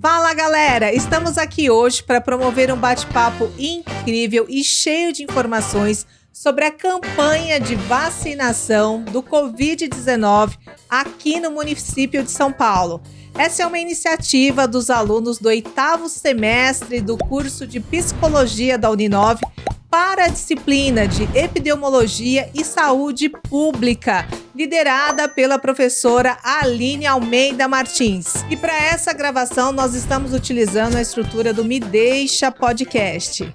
Fala galera, estamos aqui hoje para promover um bate-papo incrível e cheio de informações sobre a campanha de vacinação do Covid-19 aqui no município de São Paulo. Essa é uma iniciativa dos alunos do 8º semestre do curso de Psicologia da Uninove para a disciplina de Epidemiologia e Saúde Pública, liderada pela professora Aline Almeida Martins. E para essa gravação, nós estamos utilizando a estrutura do Me Deixa Podcast.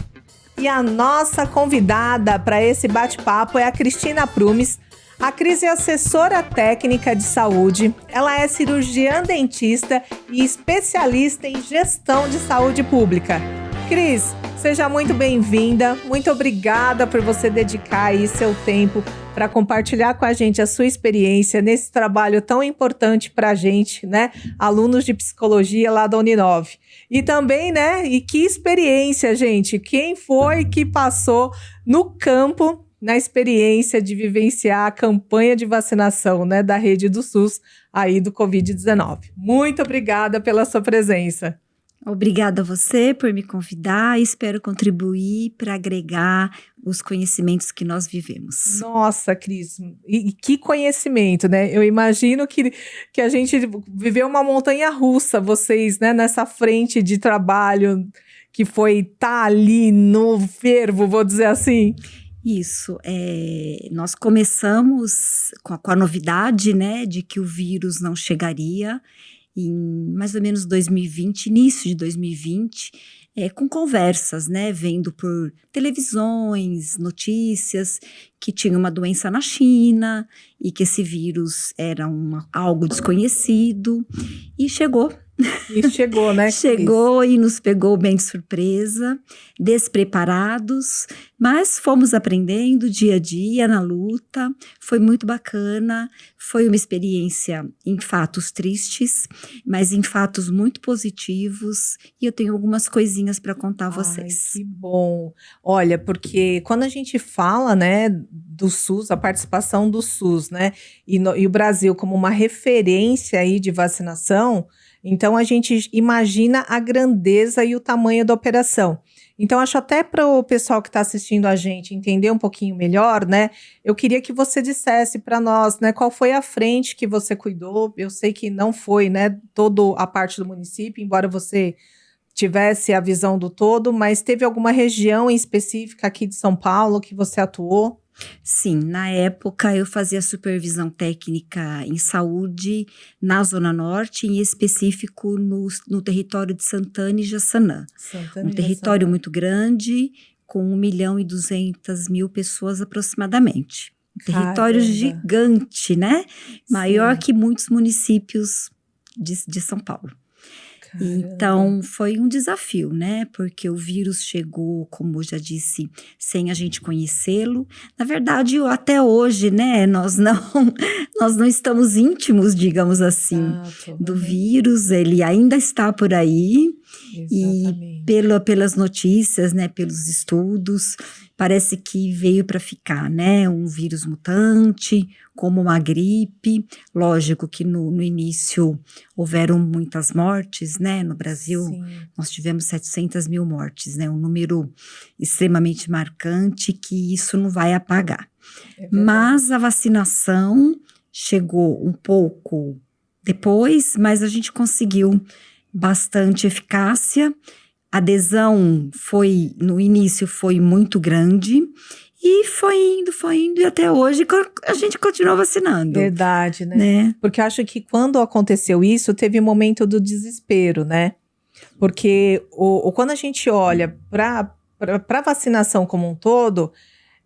E a nossa convidada para esse bate-papo é a Cristina Prumes. A Cris é assessora técnica de saúde, ela é cirurgiã dentista e especialista em gestão de saúde pública. Cris, seja muito bem-vinda, muito obrigada por você dedicar aí seu tempo para compartilhar com a gente a sua experiência nesse trabalho tão importante para a gente, né? Alunos de psicologia lá da Uninove. E também, né? E que experiência, gente! Quem foi que passou no campo na experiência de vivenciar a campanha de vacinação, né, da rede do SUS aí do Covid-19. Muito obrigada pela sua presença. Obrigada a você por me convidar e espero contribuir para agregar os conhecimentos que nós vivemos. Nossa, Cris, e que conhecimento, né? Eu imagino que a gente viveu uma montanha-russa, vocês, né, nessa frente de trabalho que foi tá ali no fervo, vou dizer assim. Isso, nós começamos com a novidade, né, de que o vírus não chegaria em mais ou menos 2020, início de 2020, com conversas, né, vendo por televisões, notícias, que tinha uma doença na China e que esse vírus era algo desconhecido e chegou. E chegou, né? Chegou e nos pegou bem de surpresa, despreparados, mas fomos aprendendo dia a dia na luta, foi muito bacana, foi uma experiência em fatos tristes, mas em fatos muito positivos, e eu tenho algumas coisinhas para contar a vocês. Que bom! Olha, porque quando a gente fala, né, do SUS, a participação do SUS, né, e o Brasil como uma referência aí de vacinação, então a gente imagina a grandeza e o tamanho da operação. Então acho até para o pessoal que está assistindo a gente entender um pouquinho melhor, né? Eu queria que você dissesse para nós, né, qual foi a frente que você cuidou. Eu sei que não foi, né, toda a parte do município, embora você tivesse a visão do todo, mas teve alguma região em específica aqui de São Paulo que você atuou? Sim, na época eu fazia supervisão técnica em saúde na Zona Norte, em específico no território de Santana e Jaçanã. Um território muito grande, com 1.200.000 pessoas aproximadamente. Um território gigante, né? Maior que muitos municípios de São Paulo. Então, foi um desafio, né? Porque o vírus chegou, como eu já disse, sem a gente conhecê-lo. Na verdade, até hoje, né? Nós não estamos íntimos, digamos assim, do vírus. Ele ainda está por aí. Exatamente. E pelas notícias, né? Pelos estudos, parece que veio para ficar, né? Um vírus mutante, como uma gripe. Lógico que no início houveram muitas mortes, né? No Brasil, nós tivemos 700.000 mortes, né? Um número extremamente marcante que isso não vai apagar. Mas a vacinação chegou um pouco depois, mas a gente conseguiu bastante eficácia. A adesão no início foi muito grande. E foi indo, e até hoje a gente continua vacinando. Verdade, né? Porque eu acho que quando aconteceu isso, teve um momento do desespero, né? Porque quando a gente olha para a vacinação como um todo,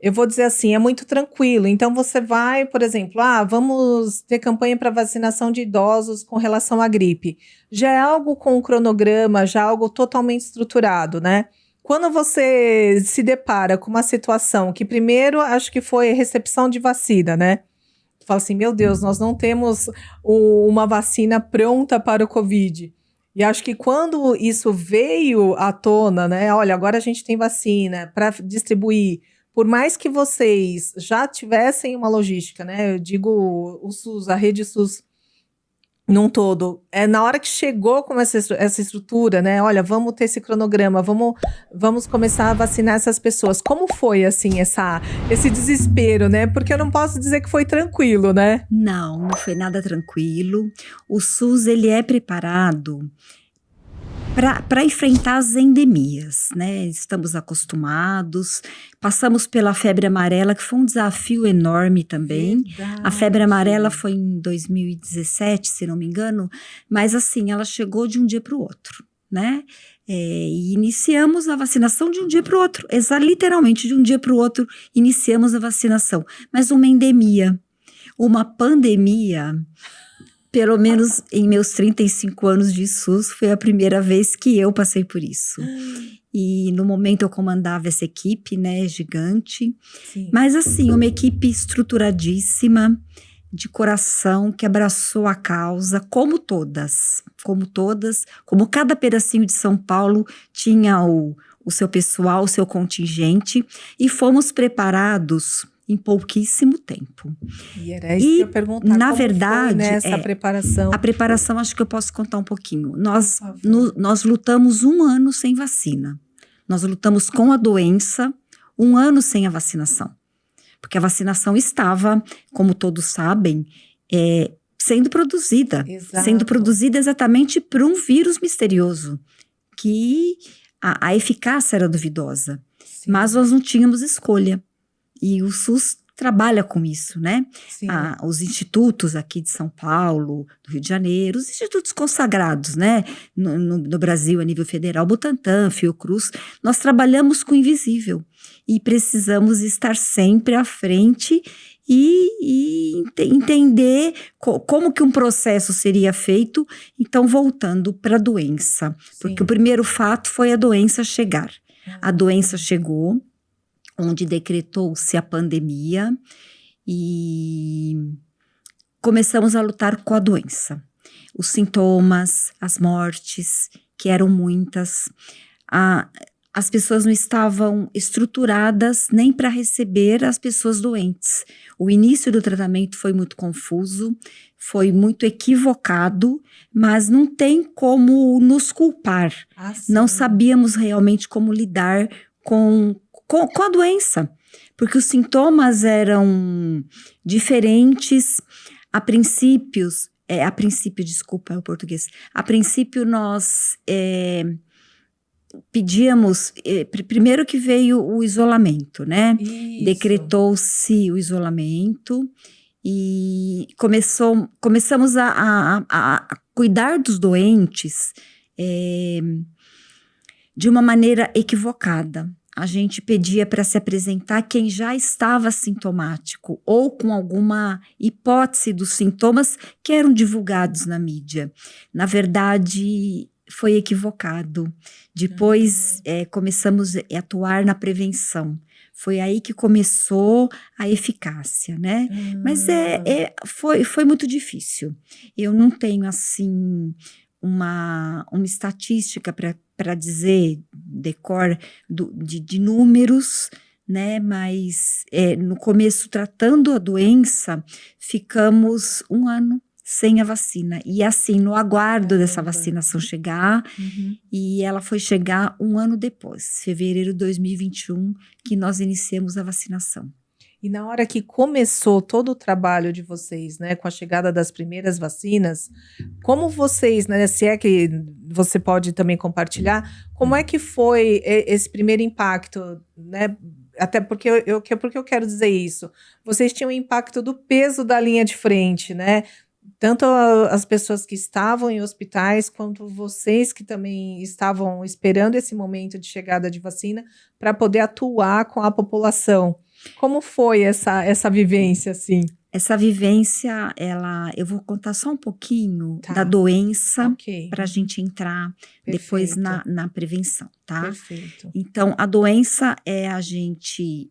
eu vou dizer assim, é muito tranquilo. Então você vai, por exemplo, vamos ter campanha para vacinação de idosos com relação à gripe. Já é algo com um cronograma, já é algo totalmente estruturado, né? Quando você se depara com uma situação que primeiro acho que foi recepção de vacina, né? Tu fala assim, meu Deus, nós não temos uma vacina pronta para o Covid. E acho que quando isso veio à tona, né? Olha, agora a gente tem vacina para distribuir. Por mais que vocês já tivessem uma logística, né? Eu digo o SUS, a rede SUS num todo. Na hora que chegou com essa estrutura, né? Olha, vamos ter esse cronograma, vamos começar a vacinar essas pessoas. Como foi, assim, esse desespero, né? Porque eu não posso dizer que foi tranquilo, né? Não foi nada tranquilo. O SUS, ele é preparado para enfrentar as endemias, né? Estamos acostumados, passamos pela febre amarela, que foi um desafio enorme também. Verdade. A febre amarela foi em 2017, se não me engano, mas assim, ela chegou de um dia para o outro, né? E iniciamos a vacinação de um dia para o outro, literalmente de um dia para o outro, iniciamos a vacinação. Mas uma endemia, uma pandemia... Pelo menos em meus 35 anos de SUS, foi a primeira vez que eu passei por isso. E no momento eu comandava essa equipe, né, gigante. Sim. Mas assim, uma equipe estruturadíssima, de coração, que abraçou a causa, como cada pedacinho de São Paulo tinha o seu pessoal, o seu contingente, e fomos preparados em pouquíssimo tempo. E era isso que eu ia perguntar, na como verdade, foi, né, essa preparação? A preparação, acho que eu posso contar um pouquinho. Nós lutamos 1 ano sem vacina. Nós lutamos com a doença 1 ano sem a vacinação. Porque a vacinação estava, como todos sabem, sendo produzida. Exato. Sendo produzida exatamente por um vírus misterioso, que a eficácia era duvidosa. Sim. Mas nós não tínhamos escolha. E o SUS trabalha com isso, né? Os institutos aqui de São Paulo, do Rio de Janeiro, os institutos consagrados, né? No Brasil, a nível federal, Butantan, Fiocruz, nós trabalhamos com o invisível e precisamos estar sempre à frente e entender como que um processo seria feito. Então, voltando para a doença, porque o primeiro fato foi a doença chegar. A doença chegou, onde decretou-se a pandemia e começamos a lutar com a doença. Os sintomas, as mortes, que eram muitas, as pessoas não estavam estruturadas nem para receber as pessoas doentes. O início do tratamento foi muito confuso, foi muito equivocado, mas não tem como nos culpar. Não sabíamos realmente como lidar com a doença, porque os sintomas eram diferentes. A princípio, desculpa, é o português. A princípio nós pedíamos, primeiro que veio o isolamento, né? Isso. Decretou-se o isolamento e começamos a cuidar dos doentes de uma maneira equivocada. A gente pedia para se apresentar quem já estava sintomático ou com alguma hipótese dos sintomas que eram divulgados na mídia. Na verdade, foi equivocado. Depois começamos a atuar na prevenção. Foi aí que começou a eficácia, né? Mas foi muito difícil. Eu não tenho, assim, uma estatística para dizer, decor, de números, né? Mas no começo, tratando a doença, ficamos 1 ano sem a vacina. E assim, no aguardo dessa vacinação chegar, e ela foi chegar 1 ano depois, fevereiro de 2021, que nós iniciamos a vacinação. E na hora que começou todo o trabalho de vocês, né, com a chegada das primeiras vacinas, como vocês, né, se é que você pode também compartilhar, como é que foi esse primeiro impacto, né? Até porque eu quero dizer isso. Vocês tinham o impacto do peso da linha de frente, né? Tanto as pessoas que estavam em hospitais, quanto vocês que também estavam esperando esse momento de chegada de vacina para poder atuar com a população. Como foi essa vivência, assim? Essa vivência, eu vou contar só um pouquinho da doença, para a gente entrar depois na prevenção, tá? Perfeito. Então, a doença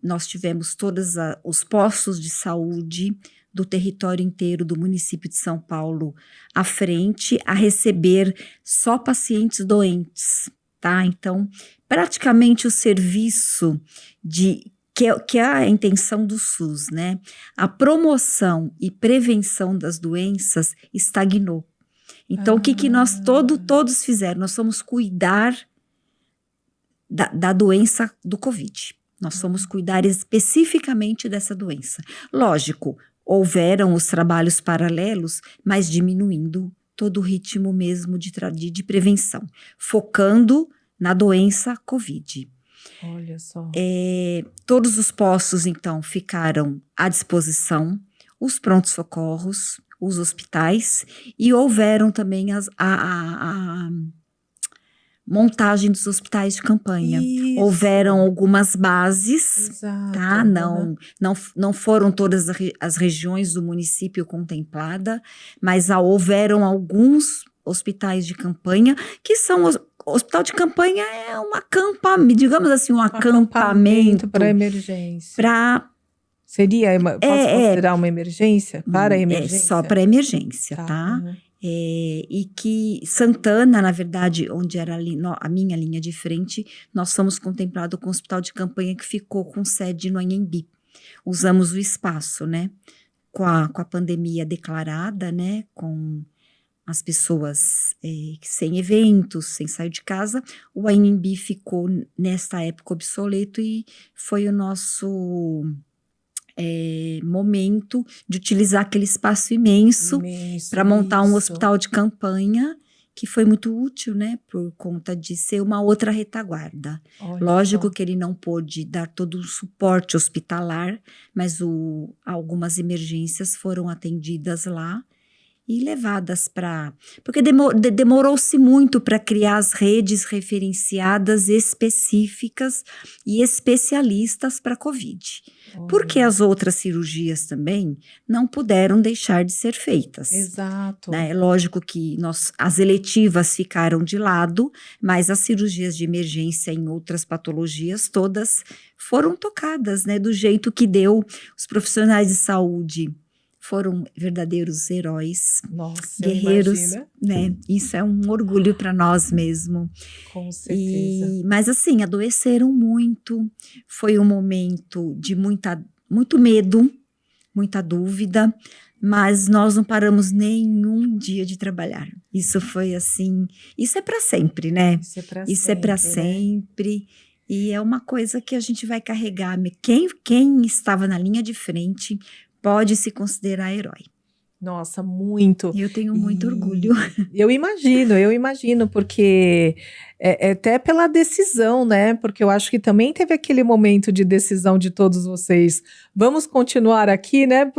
nós tivemos todos os postos de saúde do território inteiro do município de São Paulo à frente, a receber só pacientes doentes, tá? Então, praticamente o serviço que é a intenção do SUS, né? A promoção e prevenção das doenças estagnou. Então, o que nós todos fizeram? Nós fomos cuidar da doença do Covid. Nós fomos cuidar especificamente dessa doença. Lógico, houveram os trabalhos paralelos, mas diminuindo todo o ritmo mesmo de prevenção, focando na doença Covid. Olha só. Todos os postos, então, ficaram à disposição, os prontos-socorros, os hospitais, e houveram também a montagem dos hospitais de campanha. Isso. Houveram algumas bases, Exato. tá? Não foram todas as regiões do município contempladas, mas houveram alguns hospitais de campanha, que são hospital de campanha é um acampamento, digamos assim, um acampamento para emergência. Posso considerar uma emergência? Para emergência? Só para emergência, tá? Uhum. E que Santana, na verdade, onde era a minha linha de frente, nós fomos contemplados com o hospital de campanha que ficou com sede no Anhembi. Usamos o espaço, né? Com a pandemia declarada, né? Com as pessoas sem eventos, sem sair de casa, o Anhembi ficou, nesta época, obsoleto e foi o nosso momento de utilizar aquele espaço imenso para montar um hospital de campanha, que foi muito útil, né, por conta de ser uma outra retaguarda. Lógico que ele não pôde dar todo o suporte hospitalar, mas algumas emergências foram atendidas lá e levadas porque demorou-se muito para criar as redes referenciadas específicas e especialistas para Covid. Porque as outras cirurgias também não puderam deixar de ser feitas. Exato. Né? Lógico que as eletivas ficaram de lado, mas as cirurgias de emergência em outras patologias todas foram tocadas, né? Do jeito que deu. Os profissionais de saúde foram verdadeiros heróis, guerreiros, né? Isso é um orgulho para nós mesmo. Com certeza. Mas assim, adoeceram muito, foi um momento de muito medo, muita dúvida, mas nós não paramos nenhum dia de trabalhar. Isso foi assim, isso é para sempre, né? Isso é para sempre. E é uma coisa que a gente vai carregar. Quem estava na linha de frente pode se considerar herói. Nossa, muito. Eu tenho muito orgulho. Eu imagino, porque até pela decisão, né? Porque eu acho que também teve aquele momento de decisão de todos vocês. Vamos continuar aqui, né?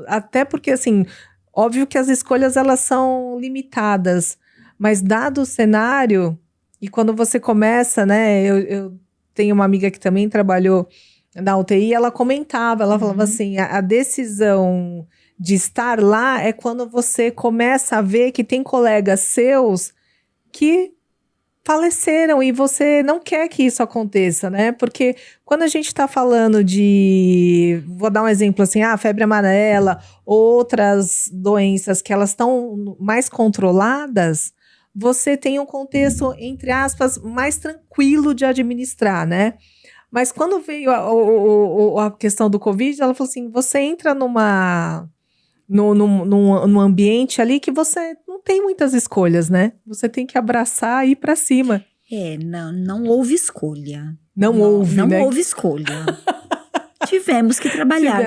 Até porque, assim, óbvio que as escolhas, elas são limitadas. Mas dado o cenário, e quando você começa, né? Eu tenho uma amiga que também trabalhou na UTI, ela falava assim, a decisão de estar lá é quando você começa a ver que tem colegas seus que faleceram e você não quer que isso aconteça, né? Porque quando a gente está falando vou dar um exemplo assim, febre amarela, outras doenças que elas estão mais controladas, você tem um contexto, entre aspas, mais tranquilo de administrar, né? Mas quando veio a questão do Covid, ela falou assim, você entra num ambiente ali que você não tem muitas escolhas, né? Você tem que abraçar e ir para cima. Não houve escolha. Não houve escolha. Tivemos que trabalhar.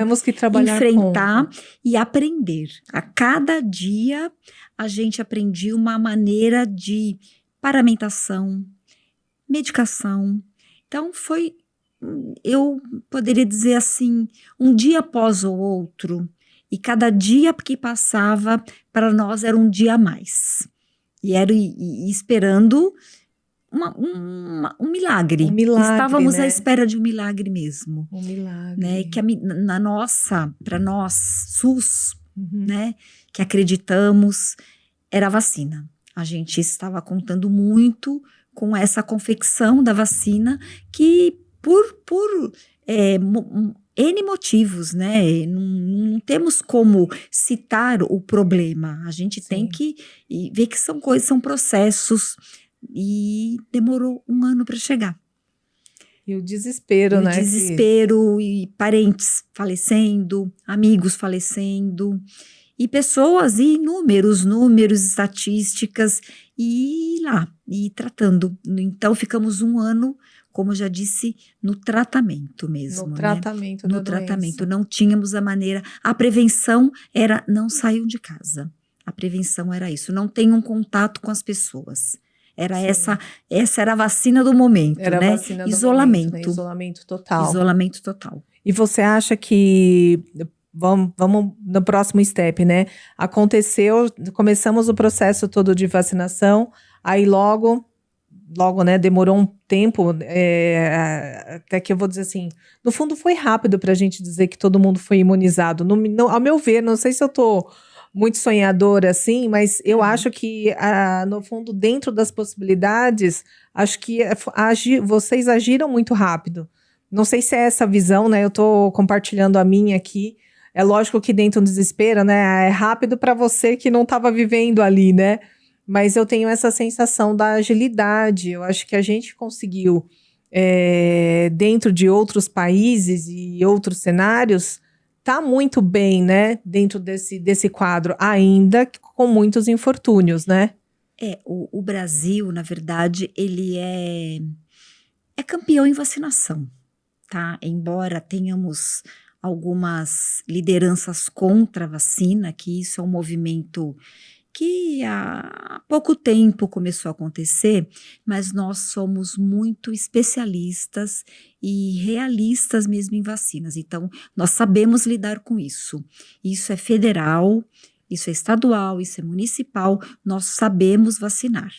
Enfrentar e aprender. A cada dia, a gente aprendia uma maneira de paramentação, medicação. Então, eu poderia dizer assim, um dia após o outro, e cada dia que passava, para nós era um dia a mais. E esperando um milagre. Estávamos, né, à espera de um milagre mesmo. Um milagre. Né? Que para nós, SUS, né, que acreditamos, era a vacina. A gente estava contando muito com essa confecção da vacina, que por N motivos, né? Não temos como citar o problema. A gente tem que ver que são coisas, são processos, e demorou 1 ano para chegar. E o desespero, né? O desespero, e parentes falecendo, amigos falecendo, E pessoas, e números, estatísticas, e lá, e tratando. Então, ficamos 1 ano, como eu já disse, no tratamento mesmo. No tratamento da No tratamento, doença. não tínhamos a maneira. A prevenção era não saiam de casa. A prevenção era isso, não tenham contato com as pessoas. Era essa era a vacina do momento, Era né? a vacina do Isolamento. momento, né? Isolamento total. Isolamento total. E você acha que, vamos no próximo step, né? Começamos o processo todo de vacinação, aí logo, né, demorou um tempo, até que eu vou dizer assim, no fundo foi rápido para a gente dizer que todo mundo foi imunizado. Ao meu ver, não sei se eu tô muito sonhadora assim, mas eu acho que, no fundo, dentro das possibilidades, acho que vocês agiram muito rápido. Não sei se é essa visão, né? Eu tô compartilhando a minha aqui. É lógico que dentro do desespero, né? É rápido para você que não estava vivendo ali, né? Mas eu tenho essa sensação da agilidade. Eu acho que a gente conseguiu, dentro de outros países e outros cenários, tá muito bem, né? Dentro desse quadro, ainda com muitos infortúnios, né? O Brasil, na verdade, ele é campeão em vacinação, tá? Embora tenhamos algumas lideranças contra a vacina, que isso é um movimento que há pouco tempo começou a acontecer, mas nós somos muito especialistas e realistas mesmo em vacinas. Então, nós sabemos lidar com isso. Isso é federal, isso é estadual, isso é municipal, nós sabemos vacinar.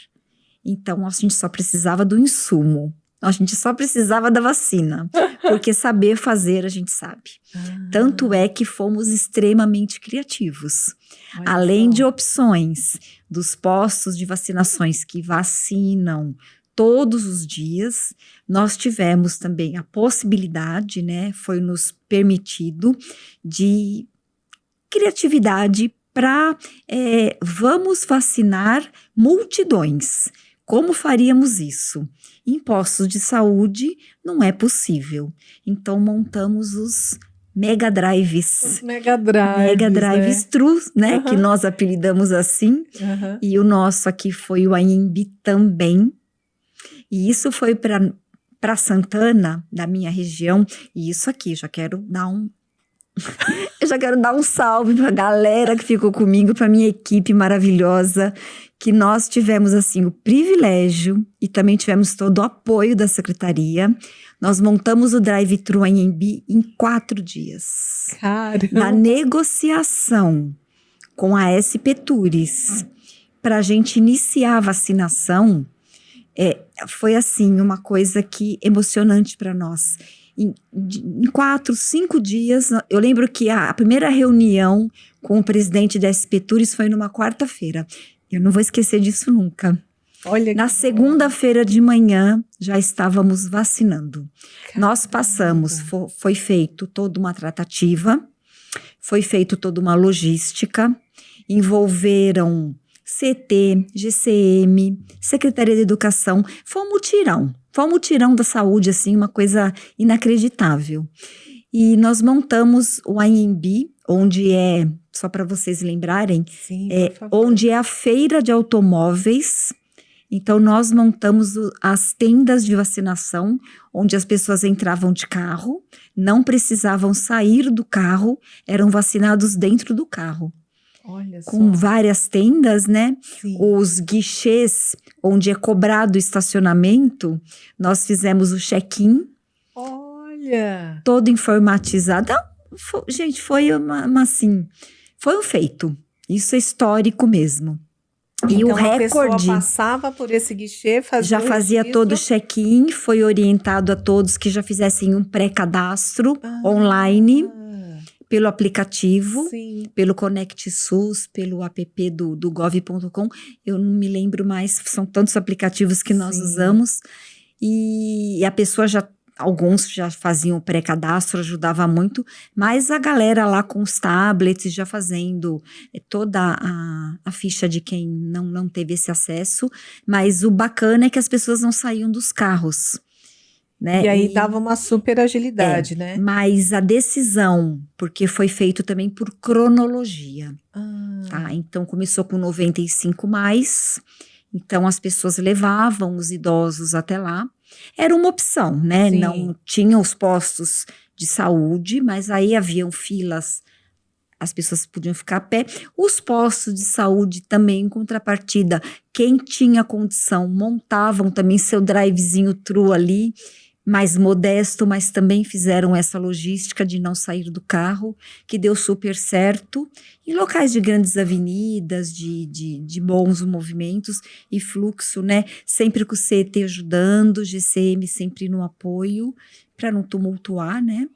Então, a gente só precisava do insumo. A gente só precisava da vacina, porque saber fazer a gente sabe. Tanto é que fomos extremamente criativos. Além de opções dos postos de vacinações que vacinam todos os dias, nós tivemos também a possibilidade, né, foi nos permitido de criatividade para vamos vacinar multidões. Como faríamos isso? Em postos de saúde não é possível. Então montamos os Mega Drives. Os Mega Drives, né? True, né? Que nós apelidamos assim. E o nosso aqui foi o Anhembi também. E isso foi para Santana, da minha região. E isso aqui, já quero dar um salve para a galera que ficou comigo, para minha equipe maravilhosa, que nós tivemos assim o privilégio e também tivemos todo o apoio da secretaria. Nós montamos o drive-thru Anhembi em 4 dias. Caramba. Na negociação com a SP Tours, para a gente iniciar a vacinação, foi assim uma coisa que emocionante para nós. Em 4, 5 dias, eu lembro que a primeira reunião com o presidente da SP Tours foi numa quarta-feira. Eu não vou esquecer disso nunca. Olha, na segunda-feira de manhã, já estávamos vacinando. Caramba. Nós passamos, foi feito toda uma tratativa, foi feito toda uma logística, envolveram CT, GCM, Secretaria de Educação, foi um mutirão da saúde, assim, uma coisa inacreditável. E nós montamos o Anhembi, onde só para vocês lembrarem, sim, onde é a feira de automóveis. Então, nós montamos as tendas de vacinação, onde as pessoas entravam de carro, não precisavam sair do carro, eram vacinados dentro do carro. Olha só. Com várias tendas, né? Sim. Os guichês, onde é cobrado o estacionamento, nós fizemos o check-in. Olha! Todo informatizado. Gente, foi foi um feito. Isso é histórico mesmo. E então, o recorde, a pessoa passava por esse guichê, já fazia todo o check-in, foi orientado a todos que já fizessem um pré-cadastro online, pelo aplicativo, sim, pelo Conect SUS, pelo app do gov.com. Eu não me lembro mais, são tantos aplicativos que nós usamos. E a pessoa alguns já faziam o pré-cadastro, ajudava muito, mas a galera lá com os tablets já fazendo toda a ficha de quem não teve esse acesso. Mas o bacana é que as pessoas não saíam dos carros. né? E aí dava uma super agilidade, né? Mas a decisão, porque foi feito também por cronologia, tá? Então começou com 95 mais, então as pessoas levavam os idosos até lá. Era uma opção, né? Sim. Não tinha os postos de saúde, mas aí haviam filas, as pessoas podiam ficar a pé. Os postos de saúde também, em contrapartida, quem tinha condição montavam também seu drivezinho thru ali, mais modesto, mas também fizeram essa logística de não sair do carro, que deu super certo. Em locais de grandes avenidas, de bons movimentos e fluxo, né? Sempre com o CET ajudando, GCM sempre no apoio, para não tumultuar, né?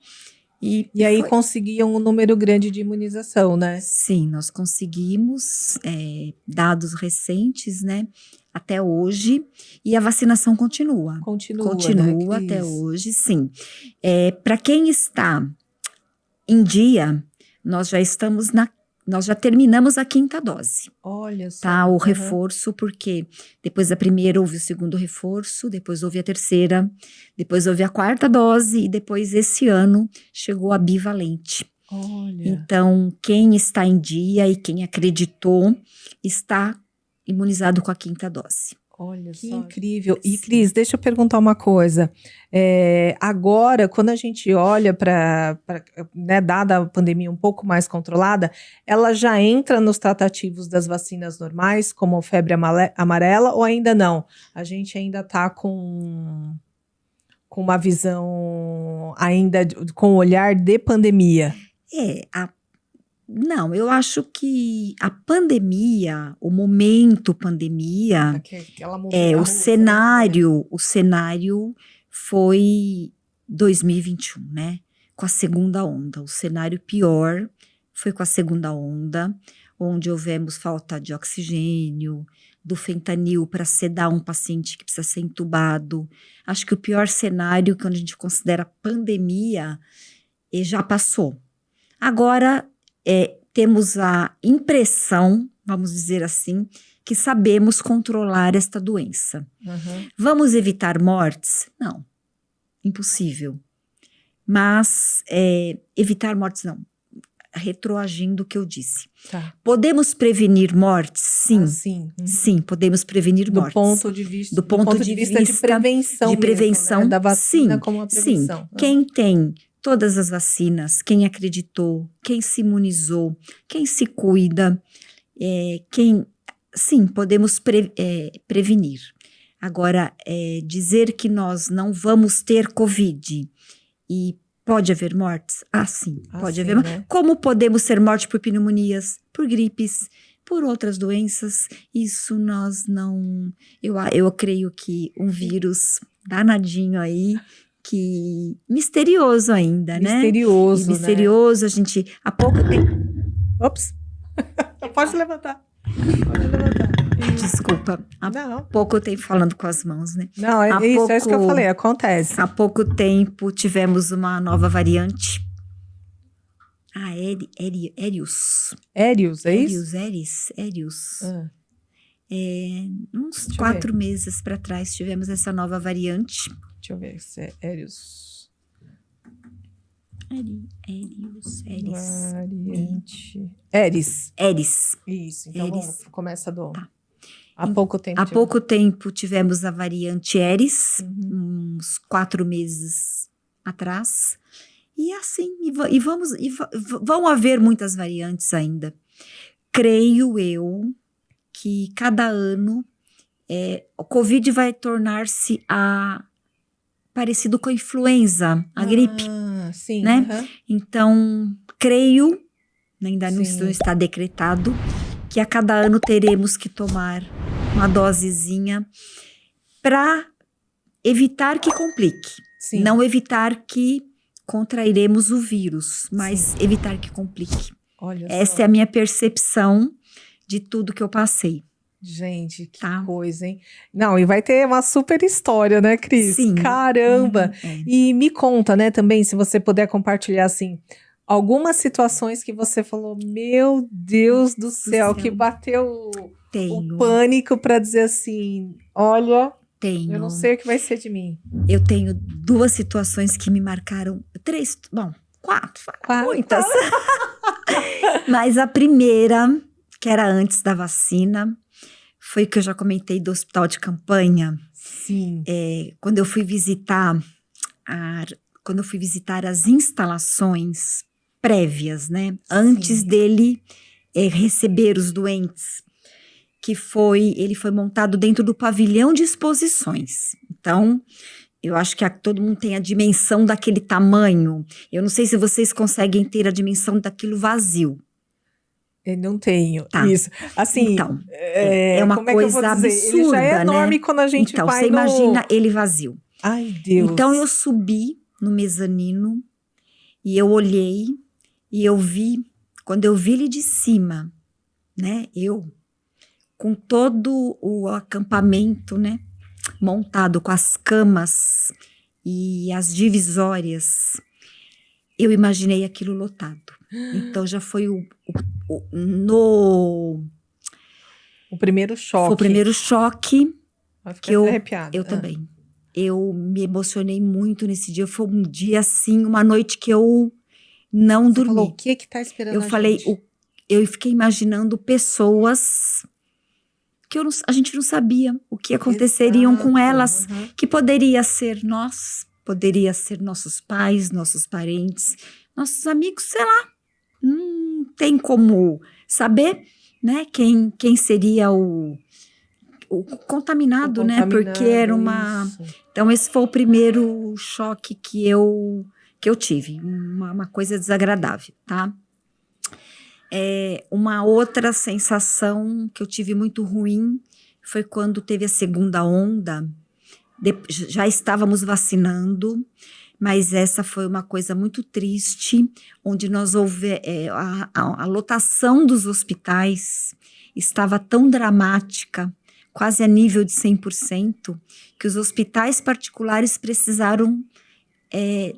E aí conseguiam um número grande de imunização, né? Sim, nós conseguimos dados recentes, né? Até hoje, e a vacinação continua. Continua, né, até hoje, sim. Para quem está em dia, nós já terminamos a 5ª dose. Olha só. Tá, o reforço, porque depois da primeira houve o 2º reforço, depois houve a 3ª, depois houve a 4ª dose e depois esse ano chegou a bivalente. Olha. Então, quem está em dia e quem acreditou está imunizado com a 5ª dose. Olha que só. Incrível. E, Cris, deixa eu perguntar uma coisa. Agora, quando a gente olha para, né, dada a pandemia um pouco mais controlada, ela já entra nos tratativos das vacinas normais, como febre amarela, ou ainda não? A gente ainda está com uma visão, ainda com olhar de pandemia. Não, eu acho que a pandemia, o momento pandemia, o cenário foi 2021, né? Com a 2ª onda. O cenário pior foi com a 2ª onda, onde houvemos falta de oxigênio, do fentanil para sedar um paciente que precisa ser entubado. Acho que o pior cenário, quando a gente considera pandemia, já passou. Agora, temos a impressão, vamos dizer assim, que sabemos controlar esta doença. Vamos evitar mortes? Não, impossível. Mas evitar mortes não, retroagindo o que eu disse. Tá. Podemos prevenir mortes? Sim. Sim, podemos prevenir mortes. Do ponto de vista de prevenção. De prevenção, mesmo, né? Da vacina, sim, como a prevenção. Sim. Quem tem todas as vacinas, quem acreditou, quem se imunizou, quem se cuida, sim, podemos prevenir. Agora, dizer que nós não vamos ter Covid e pode haver mortes? Sim, pode haver. Né? Como podemos ter morte por pneumonias, por gripes, por outras doenças? Isso nós não... Eu creio que um vírus danadinho aí, que misterioso ainda, né? Misterioso, a gente... Há pouco tempo... Ops! Pode levantar. Desculpa. Há pouco tempo falando com as mãos, né? Não, é isso que eu falei, acontece. Há pouco tempo tivemos uma nova variante. Erius. Erius, é isso? Erius. Uns 4 meses para trás tivemos essa nova variante. Deixa eu ver se é Erius. Variante. Eris. Isso, então começa do... Tá. Há pouco tempo tivemos a variante Eris, uns 4 meses atrás. E assim, vão haver muitas variantes ainda. Creio eu que cada ano o Covid vai tornar-se parecido com a influenza, a gripe. Sim. Né? Então, creio, ainda não está decretado, que a cada ano teremos que tomar uma dosezinha para evitar que complique. Sim. Não evitar que contrairemos o vírus, mas evitar que complique. Essa é a minha percepção de tudo que eu passei. Gente, que coisa, hein? Não, e vai ter uma super história, né, Cris? Sim. Caramba! E me conta, né, também, se você puder compartilhar, assim, algumas situações que você falou, meu Deus do céu, que bateu o pânico para dizer assim, olha... tenho. Eu não sei o que vai ser de mim. Eu tenho 2 situações que me marcaram. 3, bom, 4. Muitas. Mas a primeira, que era antes da vacina, foi que eu já comentei do hospital de campanha. Sim. Quando eu fui visitar as instalações prévias, né? Antes dele receber os doentes, ele foi montado dentro do pavilhão de exposições. Então, eu acho que todo mundo tem a dimensão daquele tamanho. Eu não sei se vocês conseguem ter a dimensão daquilo vazio. Eu não tenho. Tá. Isso. Assim, então, é uma coisa absurda, Ele já é enorme, né? Quando a gente então, vai você imagina ele vazio. Ai, Deus. Então, eu subi no mezanino e eu olhei e eu vi, quando eu vi ele de cima, né? Com todo o acampamento, né? Montado com as camas e as divisórias, eu imaginei aquilo lotado. Então já foi o primeiro choque. Foi o primeiro choque que eu arrepiada. Eu também. Eu me emocionei muito nesse dia. Foi um dia assim, uma noite que eu não dormi. Falou, o que tá esperando eu fiquei imaginando pessoas que a gente não sabia o que aconteceriam com elas, que poderia ser nós, poderia ser nossos pais, nossos parentes, nossos amigos, sei lá. Não tem como saber, né, quem seria o contaminado, né? Porque era uma... Isso. Então, esse foi o primeiro choque que eu tive, uma coisa desagradável, tá? Uma outra sensação que eu tive muito ruim foi quando teve a segunda onda. Já estávamos vacinando, mas essa foi uma coisa muito triste, onde a lotação dos hospitais estava tão dramática, quase a nível de 100%, que os hospitais particulares precisaram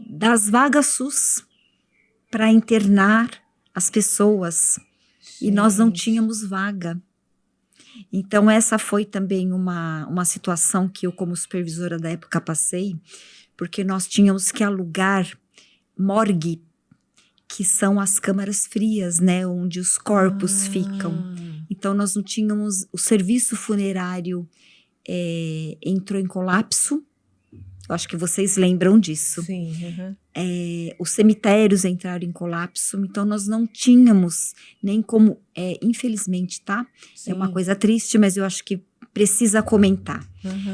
das vagas SUS para internar as pessoas. Gente. E nós não tínhamos vaga. Então, essa foi também uma situação que eu, como supervisora da época, passei, porque nós tínhamos que alugar morgue, que são as câmaras frias, né, onde os corpos ficam. Então, nós não tínhamos... O serviço funerário entrou em colapso. Eu acho que vocês lembram disso. Sim. Os cemitérios entraram em colapso, então nós não tínhamos nem como... infelizmente, tá? Sim. É uma coisa triste, mas eu acho que precisa comentar.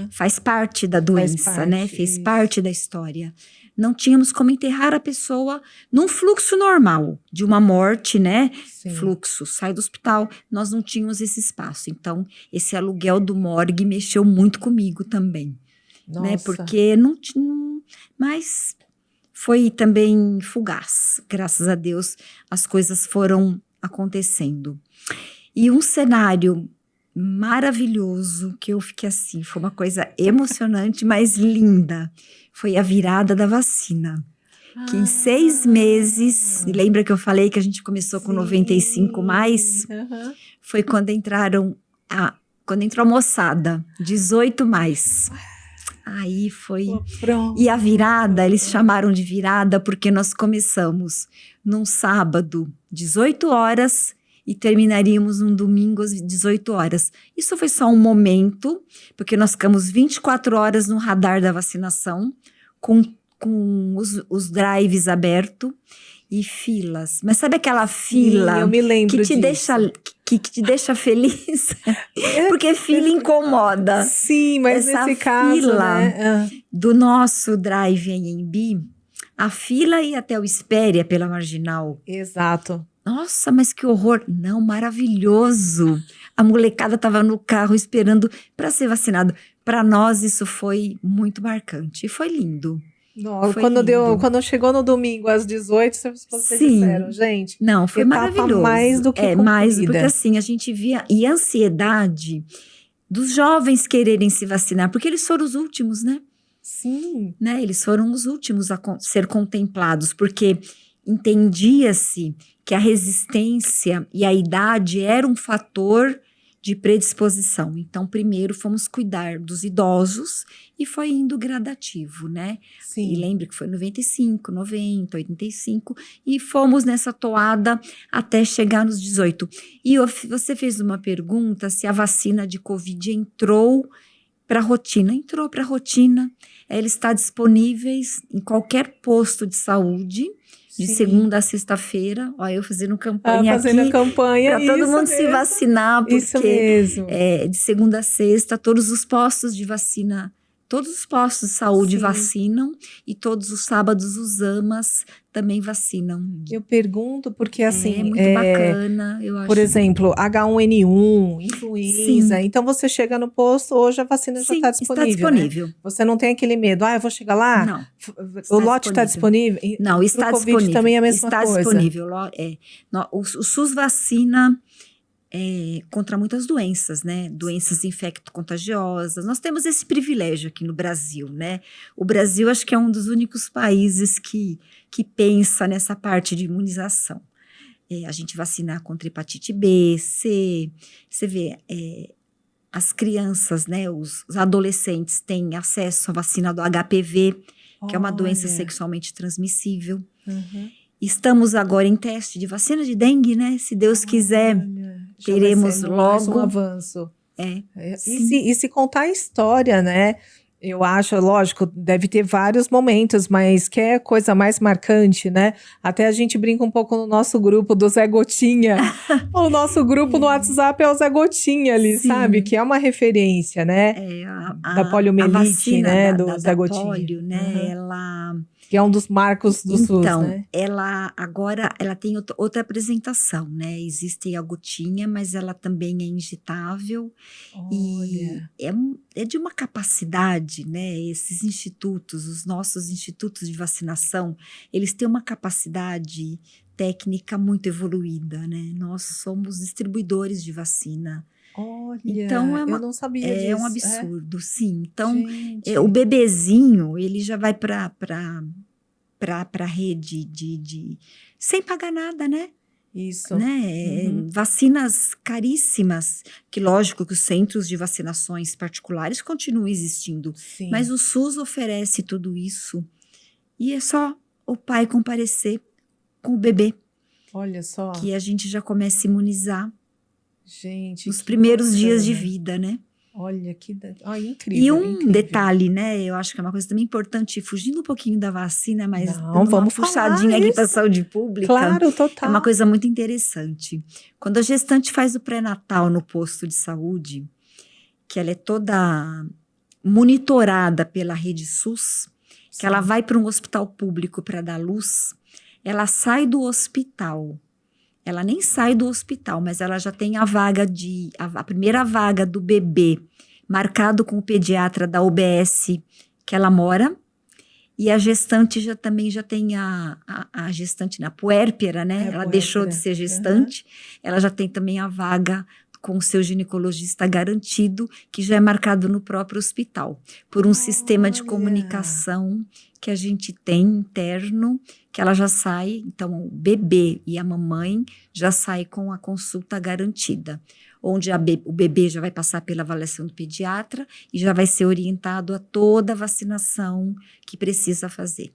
Faz parte da doença, né? Fez parte da história. Não tínhamos como enterrar a pessoa num fluxo normal, de uma morte, né? Sim. Fluxo, sai do hospital. Nós não tínhamos esse espaço. Então, esse aluguel do morgue mexeu muito comigo também. Nossa. Né? Porque não tinha... Mas foi também fugaz. Graças a Deus, as coisas foram acontecendo. E um cenário maravilhoso, que eu fiquei assim, foi uma coisa emocionante, mas linda, foi a virada da vacina. Que em 6 meses, lembra que eu falei que a gente começou com 95 mais? Foi quando entrou a moçada, 18 mais. Aí foi... E a virada, eles chamaram de virada porque nós começamos num sábado, 18 horas, e terminaríamos num domingo às 18 horas. Isso foi só um momento, porque nós ficamos 24 horas no radar da vacinação, com os drives abertos e filas. Mas sabe aquela fila... Sim, eu me lembro que te deixa feliz? Porque fila incomoda. Sim, mas essa nesse caso, fila, né? Do nosso drive em Embi, a fila ia até o Espéria pela Marginal. Exato. Nossa, mas que horror. Não, maravilhoso. A molecada estava no carro esperando para ser vacinado. Para nós isso foi muito marcante e foi lindo. Não, quando chegou no domingo às 18, vocês disseram, gente. Não, foi maravilhoso. Mais do que mais, porque assim, a gente via, e a ansiedade dos jovens quererem se vacinar, porque eles foram os últimos, né? Sim. Né? Eles foram os últimos a ser contemplados, porque entendia-se que a resistência e a idade era um fator de predisposição. Então, primeiro fomos cuidar dos idosos e foi indo gradativo, né? Sim. E lembre que foi 95, 90, 85 e fomos nessa toada até chegar nos 18. E você fez uma pergunta se a vacina de Covid entrou para a rotina. Entrou para a rotina. Ela está disponível em qualquer posto de saúde, de segunda a sexta-feira. Olha, eu fazendo campanha fazendo aqui. A campanha, para todo mundo mesmo. Se vacinar, porque isso mesmo. De segunda a sexta, todos os postos de vacina, todos os postos de saúde vacinam e todos os sábados os AMAs também vacinam. Eu pergunto porque, assim... É muito bacana, eu acho. Por exemplo, H1N1, influenza. Sim. Então, você chega no posto, hoje a vacina já está disponível, está disponível. Né? Você não tem aquele medo, eu vou chegar lá? Não. O lote está disponível? Não, está Pro disponível. COVID também é a mesma está coisa. Disponível. O SUS vacina... contra muitas doenças, né? Doenças infecto-contagiosas. Nós temos esse privilégio aqui no Brasil, né? O Brasil acho que é um dos únicos países que pensa nessa parte de imunização. A gente vacina contra hepatite B, C, você vê, as crianças, né? Os adolescentes têm acesso à vacina do HPV, que é uma doença sexualmente transmissível. Uhum. Estamos agora em teste de vacina de dengue, né? Se Deus quiser, teremos logo um avanço. Sim. E se contar a história, né? Eu acho, lógico, deve ter vários momentos, mas que é coisa mais marcante, né? Até a gente brinca um pouco no nosso grupo do Zé Gotinha. O nosso grupo no WhatsApp é o Zé Gotinha ali, sabe? Que é uma referência, né? Da poliomielite, né? Do Zé Gotinha. Polio, né? Ela... Que é um dos marcos do SUS, né? Ela tem outra apresentação, né? Existe a gotinha, mas ela também é injetável. E é de uma capacidade, né? Esses institutos, os nossos institutos de vacinação, eles têm uma capacidade técnica muito evoluída, né? Nós somos distribuidores de vacina. Olha, então, eu não sabia disso. É um absurdo, sim. Então, o bebezinho, ele já vai para a rede sem pagar nada, né? Isso. Né? Vacinas caríssimas, que lógico que os centros de vacinações particulares continuam existindo. Sim. Mas o SUS oferece tudo isso. E é só o pai comparecer com o bebê. Olha só. Que a gente já começa a imunizar. Gente, nos primeiros dias de vida, né? Olha, incrível. E detalhe, né? Eu acho que é uma coisa também importante, fugindo um pouquinho da vacina, mas vamos puxadinha aqui para a saúde pública. Claro, total. É uma coisa muito interessante. Quando a gestante faz o pré-natal no posto de saúde, que ela é toda monitorada pela rede SUS, que ela vai para um hospital público para dar luz, ela sai do hospital. Ela nem sai do hospital, mas ela já tem a primeira vaga do bebê marcado com o pediatra da UBS que ela mora, e a gestante já tem a gestante na puérpera, né? Ela deixou de ser gestante, ela já tem também a vaga com o seu ginecologista garantido, que já é marcado no próprio hospital, por um sistema de comunicação que a gente tem interno, que ela já sai, então o bebê e a mamãe já saem com a consulta garantida, onde o bebê já vai passar pela avaliação do pediatra e já vai ser orientado a toda a vacinação que precisa fazer.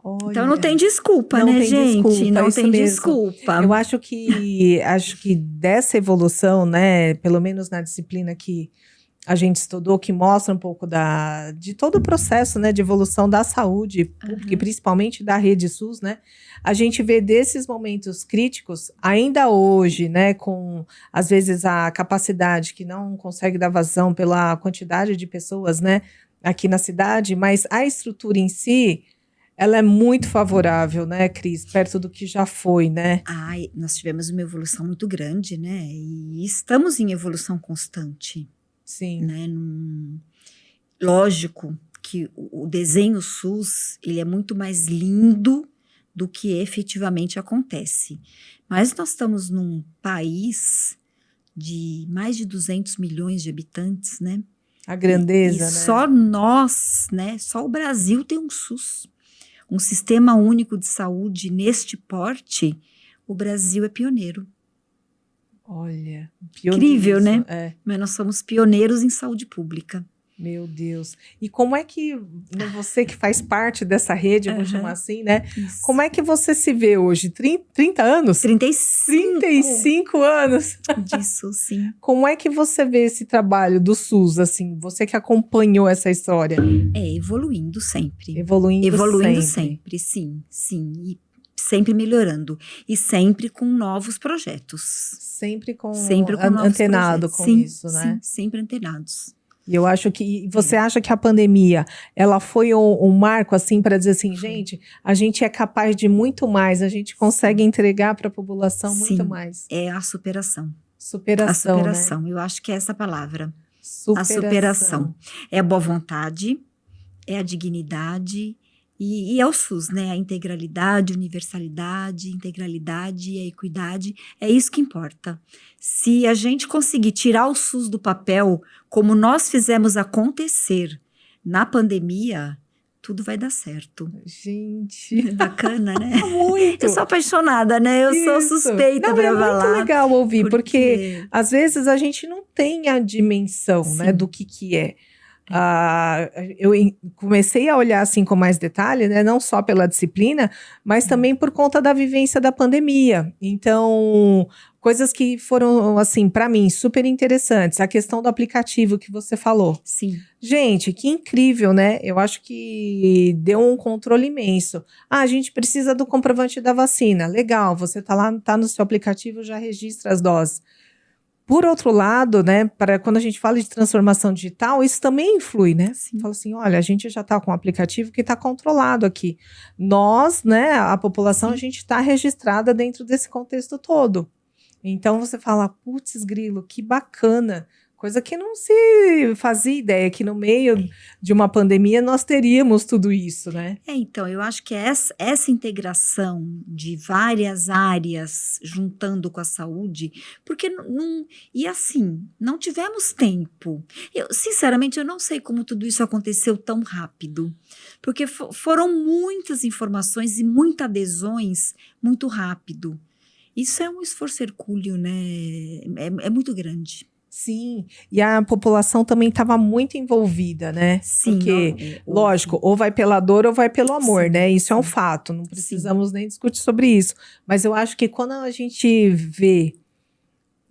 Olha, então não tem desculpa, né, gente? Não tem desculpa. Eu acho que dessa evolução, né, pelo menos na disciplina que a gente estudou, que mostra um pouco de todo o processo, né, de evolução da saúde pública, e principalmente da rede SUS, né, a gente vê desses momentos críticos, ainda hoje, né, com, às vezes, a capacidade que não consegue dar vazão pela quantidade de pessoas, né, aqui na cidade, mas a estrutura em si, ela é muito favorável, né, Cris? Perto do que já foi, né? Nós tivemos uma evolução muito grande, né? E estamos em evolução constante. Sim. Né? Lógico que o desenho SUS, ele é muito mais lindo do que efetivamente acontece. Mas nós estamos num país de mais de 200 milhões de habitantes, né? A grandeza, né? Só nós, né? Só o Brasil tem um SUS. Um sistema único de saúde neste porte, o Brasil é pioneiro. Olha, Incrível, né? É. Mas nós somos pioneiros em saúde pública. Meu Deus. E como é que, né, você que faz parte dessa rede, eu vou chamar assim, né? Isso. Como é que você se vê hoje? 30 anos? 35. 35 anos. Disso, sim. Como é que você vê esse trabalho do SUS, assim? Você que acompanhou essa história. Evoluindo sempre. Evoluindo sempre, sim. E sempre melhorando. E sempre com novos projetos. Sempre com novos antenado projetos. com Sim, isso, né? Sim, sempre antenados. E eu acho que você acha que a pandemia, ela foi um marco assim para dizer assim, gente, a gente é capaz de muito mais, a gente consegue entregar para a população muito mais. É a superação. Superação, a superação, né? Eu acho que é essa a palavra. Superação. A superação. É a boa vontade, é a dignidade e é o SUS, né? A integralidade, universalidade, integralidade e a equidade, é isso que importa. Se a gente conseguir tirar o SUS do papel, como nós fizemos acontecer na pandemia, tudo vai dar certo. Gente. Bacana, né? Muito. Eu sou apaixonada, né? Eu sou suspeita para falar. É muito legal ouvir, porque às vezes a gente não tem a dimensão, né, do que é. Eu comecei a olhar assim com mais detalhe, né, não só pela disciplina, mas também por conta da vivência da pandemia. Então, coisas que foram, assim, para mim, super interessantes. A questão do aplicativo que você falou. Sim. Gente, que incrível, né? Eu acho que deu um controle imenso. A gente precisa do comprovante da vacina. Legal, você tá lá, tá no seu aplicativo, já registra as doses. Por outro lado, né, para quando a gente fala de transformação digital, isso também influi, né? Sim. Fala assim, olha, a gente já está com um aplicativo que está controlado aqui. Nós, né, a população, Sim. a gente está registrada dentro desse contexto todo. Então você fala, putz, grilo, que bacana. Coisa que não se fazia ideia, que no meio de uma pandemia nós teríamos tudo isso, né? Então, eu acho que essa integração de várias áreas juntando com a saúde, porque não tivemos tempo. Sinceramente, eu não sei como tudo isso aconteceu tão rápido, porque foram muitas informações e muitas adesões muito rápido. Isso é um esforço hercúleo, né? É muito grande. Sim, e a população também estava muito envolvida, né? Sim. Porque, lógico, ou vai pela dor ou vai pelo amor, sim, né? Isso sim. é um fato, não precisamos nem discutir sobre isso. Mas eu acho que quando a gente vê,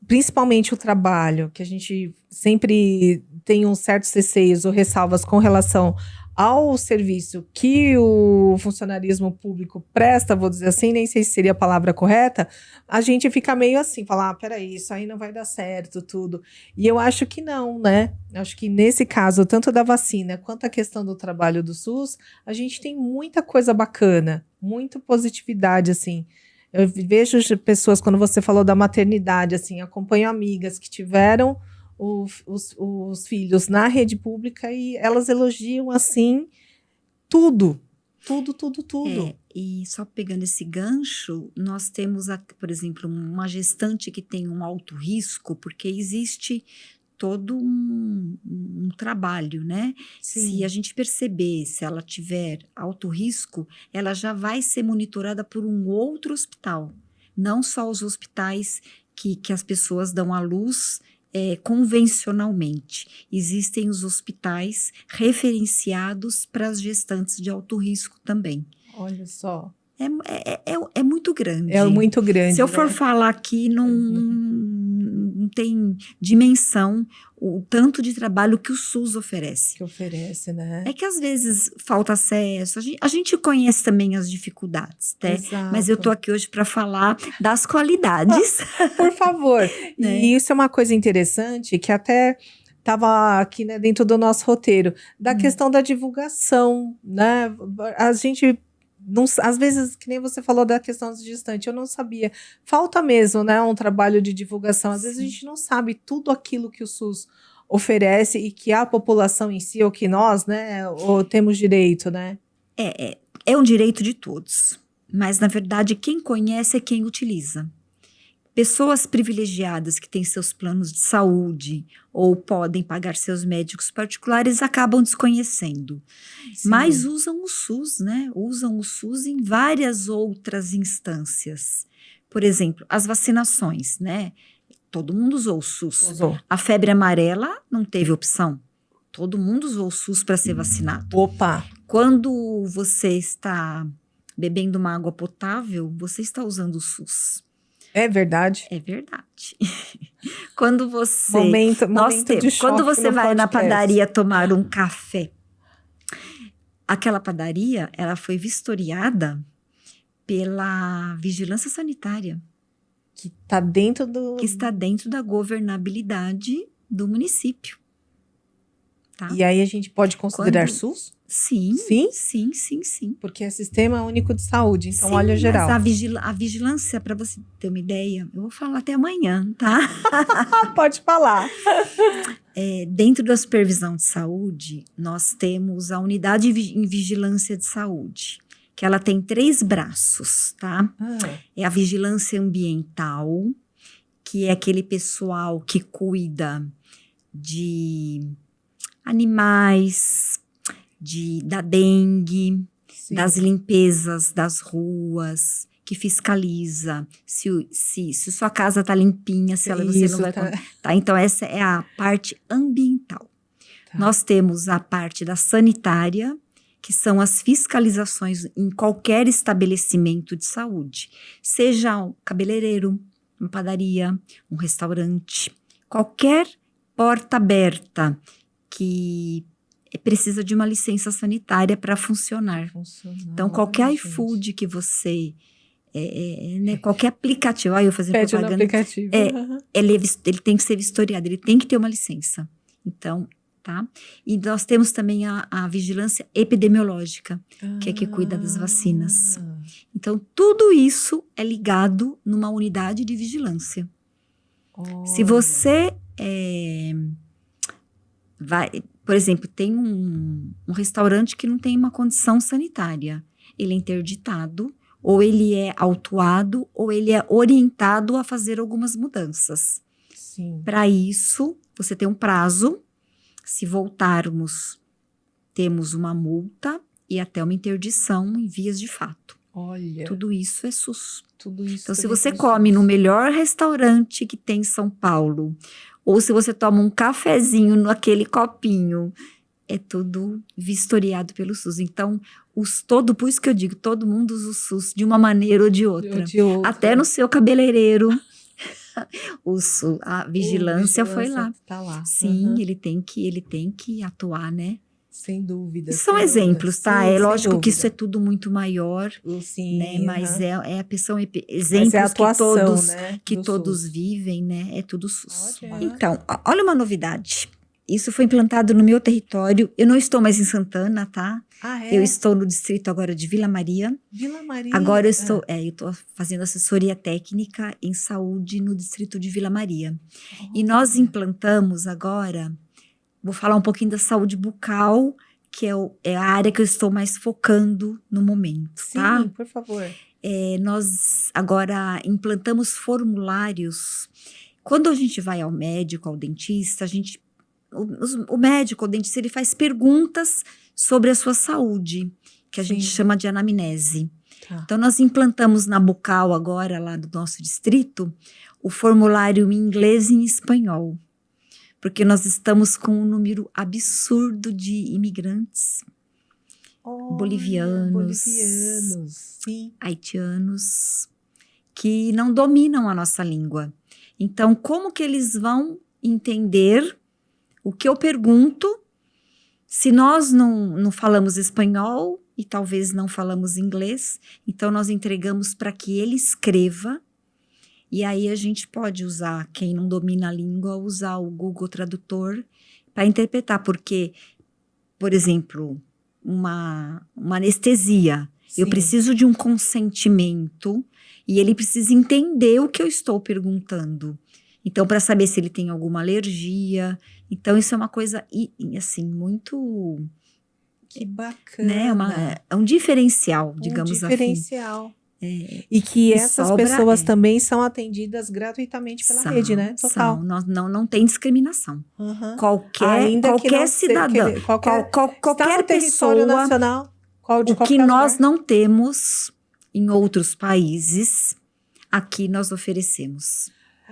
principalmente o trabalho, que a gente sempre tem uns certos receios ou ressalvas com relação ao serviço que o funcionarismo público presta, vou dizer assim, nem sei se seria a palavra correta, a gente fica meio assim, falar, peraí, isso aí não vai dar certo, tudo. E eu acho que não, né? Eu acho que nesse caso, tanto da vacina quanto a questão do trabalho do SUS, a gente tem muita coisa bacana, muita positividade, assim. Eu vejo pessoas, quando você falou da maternidade, assim, acompanho amigas que tiveram os filhos na rede pública e elas elogiam, assim, tudo. E só pegando esse gancho, nós temos, por exemplo, uma gestante que tem um alto risco, porque existe todo um trabalho, né? Sim. Se a gente perceber, se ela tiver alto risco, ela já vai ser monitorada por um outro hospital, não só os hospitais que as pessoas dão à luz convencionalmente. Existem os hospitais referenciados para as gestantes de alto risco também. Olha só. É muito grande. É muito grande. Se eu for falar aqui, não tem dimensão o tanto de trabalho que o SUS oferece. Que oferece, né? É que às vezes falta acesso, a gente conhece também as dificuldades, né? Exato. Mas eu tô aqui hoje para falar das qualidades. Por favor. Né? E isso é uma coisa interessante que até estava aqui, né, dentro do nosso roteiro, da questão da divulgação, né? A gente não, às vezes, que nem você falou da questão do gestante, eu não sabia. Falta mesmo, né, um trabalho de divulgação. Às vezes a gente não sabe tudo aquilo que o SUS oferece e que a população em si, ou que nós, né, ou temos direito, né? É um direito de todos. Mas, na verdade, quem conhece é quem utiliza. Pessoas privilegiadas que têm seus planos de saúde ou podem pagar seus médicos particulares acabam desconhecendo. Sim. Mas usam o SUS, né? Usam o SUS em várias outras instâncias. Por exemplo, as vacinações, né? todo mundo usou o SUS. Usou. A febre amarela não teve opção. Todo mundo usou o SUS para ser vacinado. Opa! Quando você está bebendo uma água potável, você está usando o SUS. É verdade. É verdade. Quando você... Momento de choque quando você vai na podcast. padaria tomar um café, aquela padaria, ela foi vistoriada pela vigilância sanitária. Que tá dentro do... Que está dentro da governabilidade do município. Tá? E aí a gente pode considerar Quando- SUS? Sim, Sim? sim, sim, sim. Porque é Sistema Único de Saúde, então Sim, olha geral. Mas a vigilância, para você ter uma ideia, eu vou falar até amanhã, tá? Pode falar. Dentro da supervisão de saúde, nós temos a unidade em vigilância de saúde, que ela tem 3 braços, tá? É a vigilância ambiental, que é aquele pessoal que cuida de animais, da dengue, Sim. das limpezas das ruas, que fiscaliza se sua casa tá limpinha, se ela você Isso, não vai... tá. Tá, então essa é a parte ambiental. Tá. Nós temos a parte da sanitária, que são as fiscalizações em qualquer estabelecimento de saúde, seja um cabeleireiro, uma padaria, um restaurante, qualquer porta aberta que precisa de uma licença sanitária para funcionar. Então, qualquer iFood que você... né, qualquer aplicativo... Olha, eu fazendo Pede no propaganda. aplicativo. Ele tem que ser vistoriado, ele tem que ter uma licença. Então, tá? E nós temos também a vigilância epidemiológica, que é que cuida das vacinas. Então, tudo isso é ligado numa unidade de vigilância. Se você vai... Por exemplo, tem um restaurante que não tem uma condição sanitária. Ele é interditado, ou ele é autuado, ou ele é orientado a fazer algumas mudanças. Sim. Para isso, você tem um prazo. Se voltarmos, temos uma multa e até uma interdição em vias de fato. Olha. Tudo isso é SUS. Tudo isso. Então, se também você tem come SUS. no melhor restaurante que tem em São Paulo, ou se você toma um cafezinho naquele copinho, é tudo vistoriado pelo SUS. Então, por isso que eu digo, todo mundo usa o SUS de uma maneira ou de outra. Até no seu cabeleireiro, a vigilância foi lá. Tá lá. Sim, ele tem que atuar, né? Sem dúvida. São sem exemplos, dúvida. tá? Sim, É sem lógico que dúvida. isso é tudo muito maior, Sim, né? Mas é a pessoa, Mas exemplos é a atuação, que todos, né, que do todos SUS. vivem, né? É tudo SUS. Olha. Então, olha uma novidade. Isso foi implantado no meu território. Eu não estou mais em Santana, tá? Eu estou no distrito agora de Vila Maria. Vila Maria. Agora eu estou fazendo assessoria técnica em saúde no distrito de Vila Maria. E nós implantamos agora, vou falar um pouquinho da saúde bucal, que é a área que eu estou mais focando no momento, Sim, tá? por favor. Nós agora implantamos formulários. Quando a gente vai ao médico, ao dentista, o médico, o dentista, ele faz perguntas sobre a sua saúde, que a gente chama de anamnese. Tá. Então, nós implantamos na bucal agora, lá do nosso distrito, o formulário em inglês e em espanhol. Porque nós estamos com um número absurdo de imigrantes, bolivianos, sim. haitianos, que não dominam a nossa língua. Então, como que eles vão entender o que eu pergunto se nós não falamos espanhol e talvez não falamos inglês? Então, nós entregamos para que ele escreva. E aí a gente pode usar, quem não domina a língua, usar o Google Tradutor para interpretar, porque, por exemplo, uma anestesia, Sim. eu preciso de um consentimento e ele precisa entender o que eu estou perguntando. Então, para saber se ele tem alguma alergia. Então, isso é uma coisa, assim, muito... Que bacana. Né, é um diferencial, digamos assim. Diferencial. E que essas pessoas também são atendidas gratuitamente pela rede, né? Total. Não tem discriminação. Uhum. Qualquer cidadão, qualquer pessoa, nacional, o que nós não temos em outros países, aqui nós oferecemos.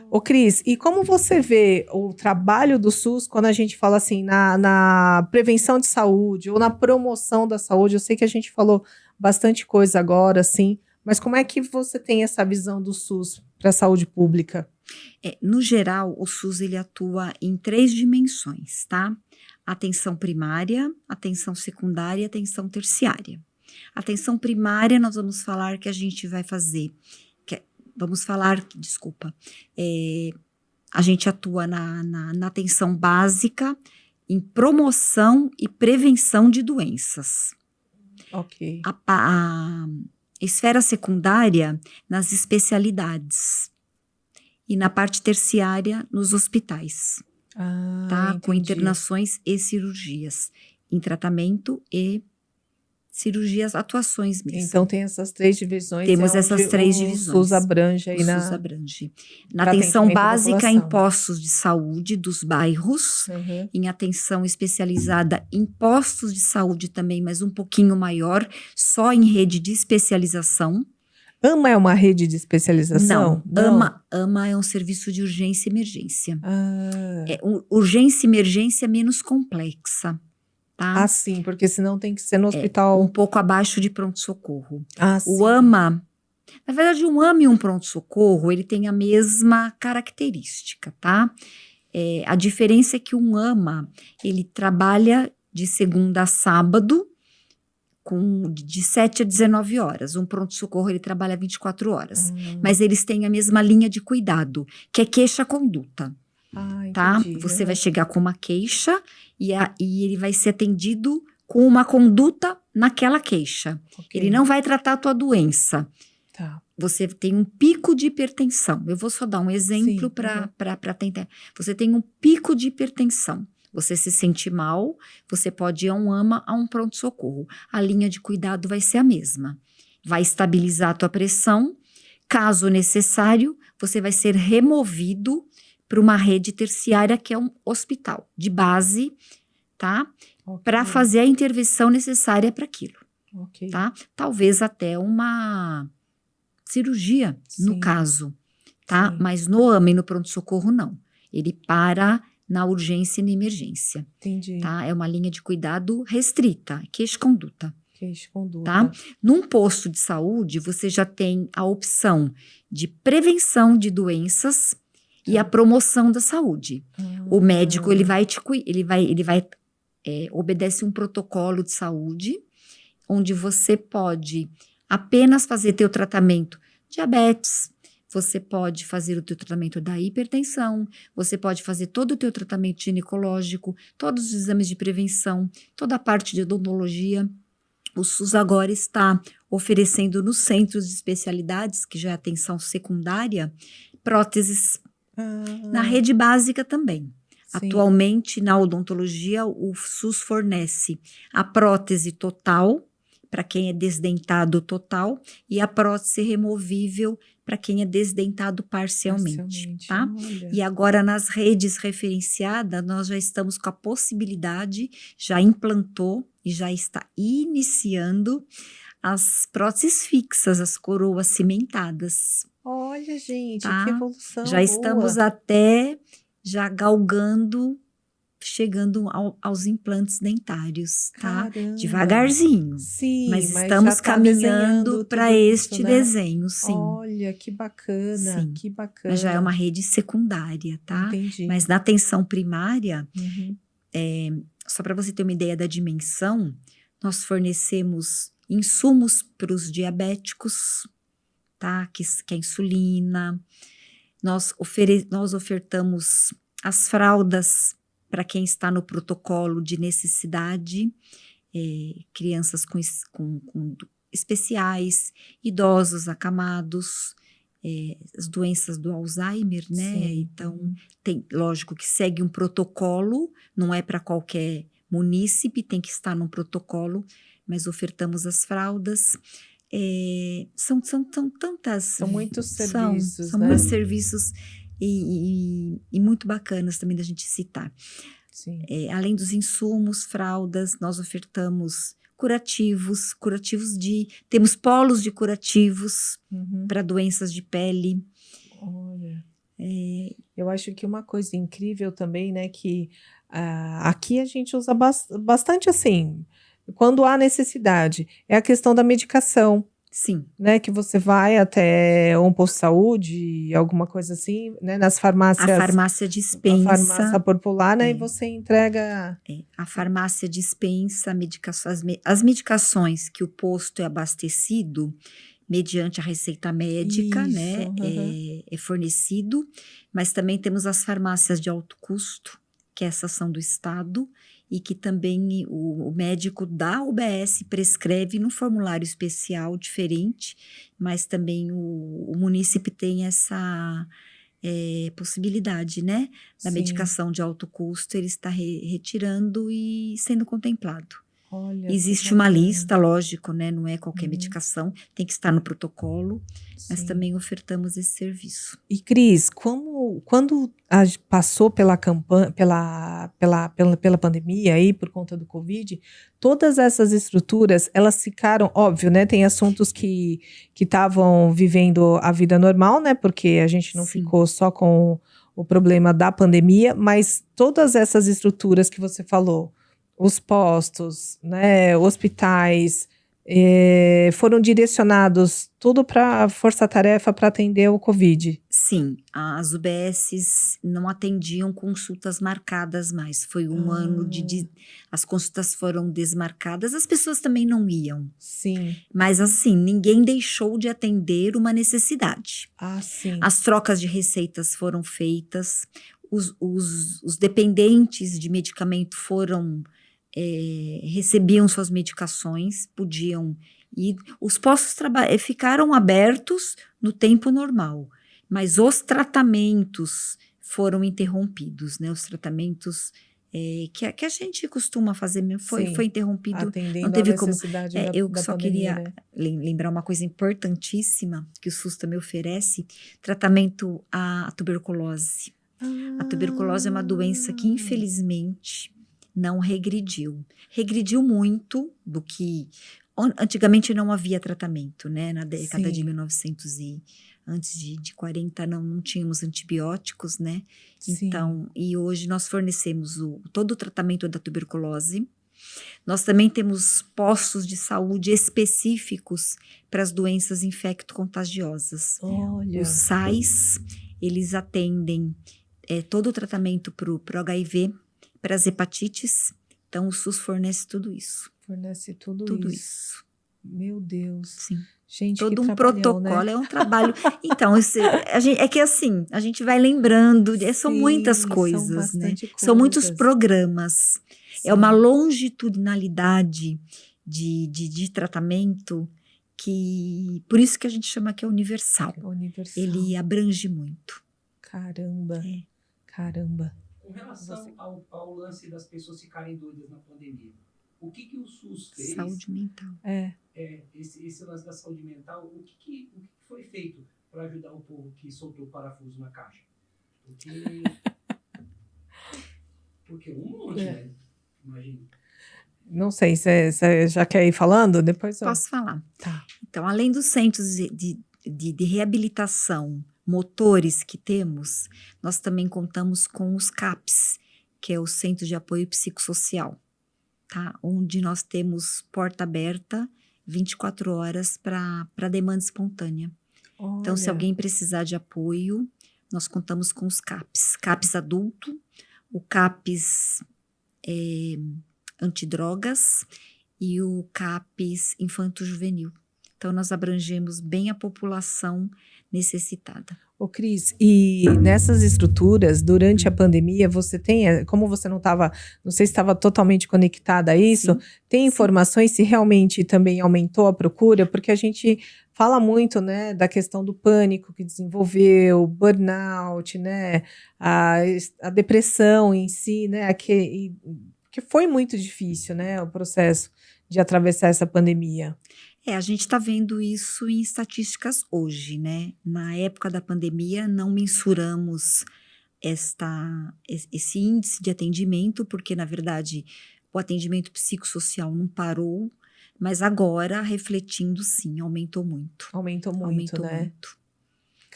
Ô, Cris, e como você vê o trabalho do SUS quando a gente fala assim na prevenção de saúde ou na promoção da saúde? Eu sei que a gente falou bastante coisa agora, assim, mas como é que você tem essa visão do SUS para a saúde pública? No geral, o SUS ele atua em 3 dimensões, tá? Atenção primária, atenção secundária e atenção terciária. Atenção primária, nós vamos falar que a gente vai fazer, a gente atua na atenção básica, em promoção e prevenção de doenças. Ok. A esfera secundária, nas especialidades. E na parte terciária, nos hospitais. Tá? Entendi. Com internações e cirurgias. Em tratamento e cirurgias, atuações mesmo. Então tem essas 3 divisões. Temos essas 3 divisões. O SUS abrange aí o SUS abrange. Na atenção básica, em postos de saúde dos bairros. Uhum. Em atenção especializada em postos de saúde também, mas um pouquinho maior, só em rede de especialização. AMA é uma rede de especialização? Não. AMA é um serviço de urgência e emergência. É urgência e emergência menos complexa. Tá? Sim, porque senão tem que ser no hospital. Um pouco abaixo de pronto-socorro. Sim. O AMA, na verdade, um AMA e um pronto-socorro, ele tem a mesma característica, tá? A diferença é que um AMA, ele trabalha de segunda a sábado, de 7 a 19 horas. Um pronto-socorro, ele trabalha 24 horas. Mas eles têm a mesma linha de cuidado, que é queixa-conduta. Tá? Você vai chegar com uma queixa e ele vai ser atendido com uma conduta naquela queixa. Okay. Ele não vai tratar a tua doença. Tá. Você tem um pico de hipertensão. Eu vou só dar um exemplo para tentar. Você tem um pico de hipertensão. Você se sente mal, você pode ir a um AMA, a um pronto-socorro. A linha de cuidado vai ser a mesma. Vai estabilizar a tua pressão. Caso necessário, você vai ser removido para uma rede terciária, que é um hospital de base, tá? Okay. Para fazer a intervenção necessária para aquilo. Okay. Tá? Talvez até uma cirurgia, no caso, tá? Sim. Mas no AMA e no pronto-socorro, não. Ele para na urgência e na emergência. Entendi. Tá? É uma linha de cuidado restrita, queixa-conduta. Queixa-conduta. Tá? Num posto de saúde, você já tem a opção de prevenção de doenças e a promoção da saúde. O médico, ele obedece um protocolo de saúde, onde você pode apenas fazer teu tratamento diabetes, você pode fazer o teu tratamento da hipertensão, você pode fazer todo o teu tratamento ginecológico, todos os exames de prevenção, toda a parte de odontologia. O SUS agora está oferecendo nos centros de especialidades, que já é atenção secundária, próteses. Na rede básica também. Sim. Atualmente, na odontologia, o SUS fornece a prótese total, para quem é desdentado total, e a prótese removível, para quem é desdentado parcialmente. Tá? E agora, nas redes referenciadas, nós já estamos com a possibilidade, já implantou e já está iniciando as próteses fixas, as coroas cimentadas. Olha, gente, que evolução já estamos já galgando, chegando aos implantes dentários, tá? Caramba. Devagarzinho. Sim, mas estamos caminhando para este desenho, sim. Olha, que bacana, sim. Que bacana. Mas já é uma rede secundária, tá? Entendi. Mas na atenção primária, só para você ter uma ideia da dimensão, nós fornecemos insumos para os diabéticos, tá? Que é a insulina. Nós ofertamos as fraldas para quem está no protocolo de necessidade, crianças com especiais, idosos acamados, as doenças do Alzheimer, né? Sim. Então, lógico que segue um protocolo, não é para qualquer munícipe, tem que estar num protocolo, mas ofertamos as fraldas. São tantas... São muitos serviços, São muitos serviços e muito bacanas também da gente citar. Sim. Além dos insumos, fraldas, nós ofertamos curativos temos polos de curativos para doenças de pele. Olha. Eu acho que uma coisa incrível também, né, que aqui a gente usa bastante assim, quando há necessidade, é a questão da medicação. Sim. Né, que você vai até um posto de saúde, alguma coisa assim, né, nas farmácias. A farmácia dispensa. A farmácia popular, né, e você entrega. A farmácia dispensa as medicações que o posto é abastecido mediante a receita médica, Isso, né, é fornecido, mas também temos as farmácias de alto custo, que essas são do Estado, e que também o médico da UBS prescreve num formulário especial diferente, mas também o munícipe tem essa possibilidade, né, da medicação de alto custo, ele está retirando e sendo contemplado. Olha, existe uma lista, lógico, né, não é qualquer medicação, tem que estar no protocolo, mas também ofertamos esse serviço. E Cris, quando passou pela campanha, pela pandemia aí, por conta do Covid, todas essas estruturas, elas ficaram, óbvio, né, tem assuntos que estavam vivendo a vida normal, né, porque a gente não ficou só com o problema da pandemia, mas todas essas estruturas que você falou, os postos, né, hospitais, foram direcionados tudo para a força-tarefa para atender o Covid. Sim, as UBSs não atendiam consultas marcadas mais. Foi um ano as consultas foram desmarcadas, as pessoas também não iam. Sim. Mas assim, ninguém deixou de atender uma necessidade. Sim. As trocas de receitas foram feitas, os dependentes de medicamento recebiam suas medicações, podiam ir. Os postos ficaram abertos no tempo normal, mas os tratamentos foram interrompidos, né? Os tratamentos que a gente costuma fazer mesmo foi interrompido. Atendendo não teve a necessidade como. Eu da só pandemia, queria né? lembrar uma coisa importantíssima que o SUS também oferece: tratamento à tuberculose. A tuberculose é uma doença que, infelizmente, não regrediu. Regrediu muito do que... Antigamente não havia tratamento, né? Na década de 1900 antes de 40 não tínhamos antibióticos, né? Sim. Então, e hoje nós fornecemos todo o tratamento da tuberculose. Nós também temos postos de saúde específicos para as doenças infecto-contagiosas. Olha. Os SAIs, eles atendem todo o tratamento para o HIV, para as hepatites. Então, o SUS fornece tudo isso. Fornece tudo isso. Meu Deus. Sim. Gente, todo um protocolo, né? É um trabalho. Então, é que assim, a gente vai lembrando, são muitas coisas, né? São muitos programas. Sim. É uma longitudinalidade de tratamento que, por isso que a gente chama que é universal. Ele abrange muito. Caramba. Caramba. Com relação ao lance das pessoas ficarem doidas na pandemia, o que o SUS fez? Saúde mental. Esse lance da saúde mental, o que foi feito para ajudar o povo que soltou o parafuso na caixa? Porque um monte, né? Imagina. Não sei, você já quer ir falando? Depois Posso falar. Tá. Então, além dos centros de reabilitação motores que temos, nós também contamos com os CAPs, que é o Centro de Apoio Psicossocial, tá? Onde nós temos porta aberta 24 horas para demanda espontânea. Olha. Então, se alguém precisar de apoio, nós contamos com os CAPs. CAPs adulto, o CAPs antidrogas e o CAPs infanto-juvenil. Então, nós abrangemos bem a população necessitada. Ô Cris, e nessas estruturas, durante a pandemia, você tem, como você não sei se estava totalmente conectada a isso, tem informações se realmente também aumentou a procura? Porque a gente fala muito, né, da questão do pânico que desenvolveu, burnout, né, a depressão em si, né, que foi muito difícil, né, o processo de atravessar essa pandemia. A gente está vendo isso em estatísticas hoje, né? Na época da pandemia, não mensuramos esse índice de atendimento, porque, na verdade, o atendimento psicossocial não parou, mas agora, refletindo, sim, aumentou muito. Aumentou muito, né? Muito.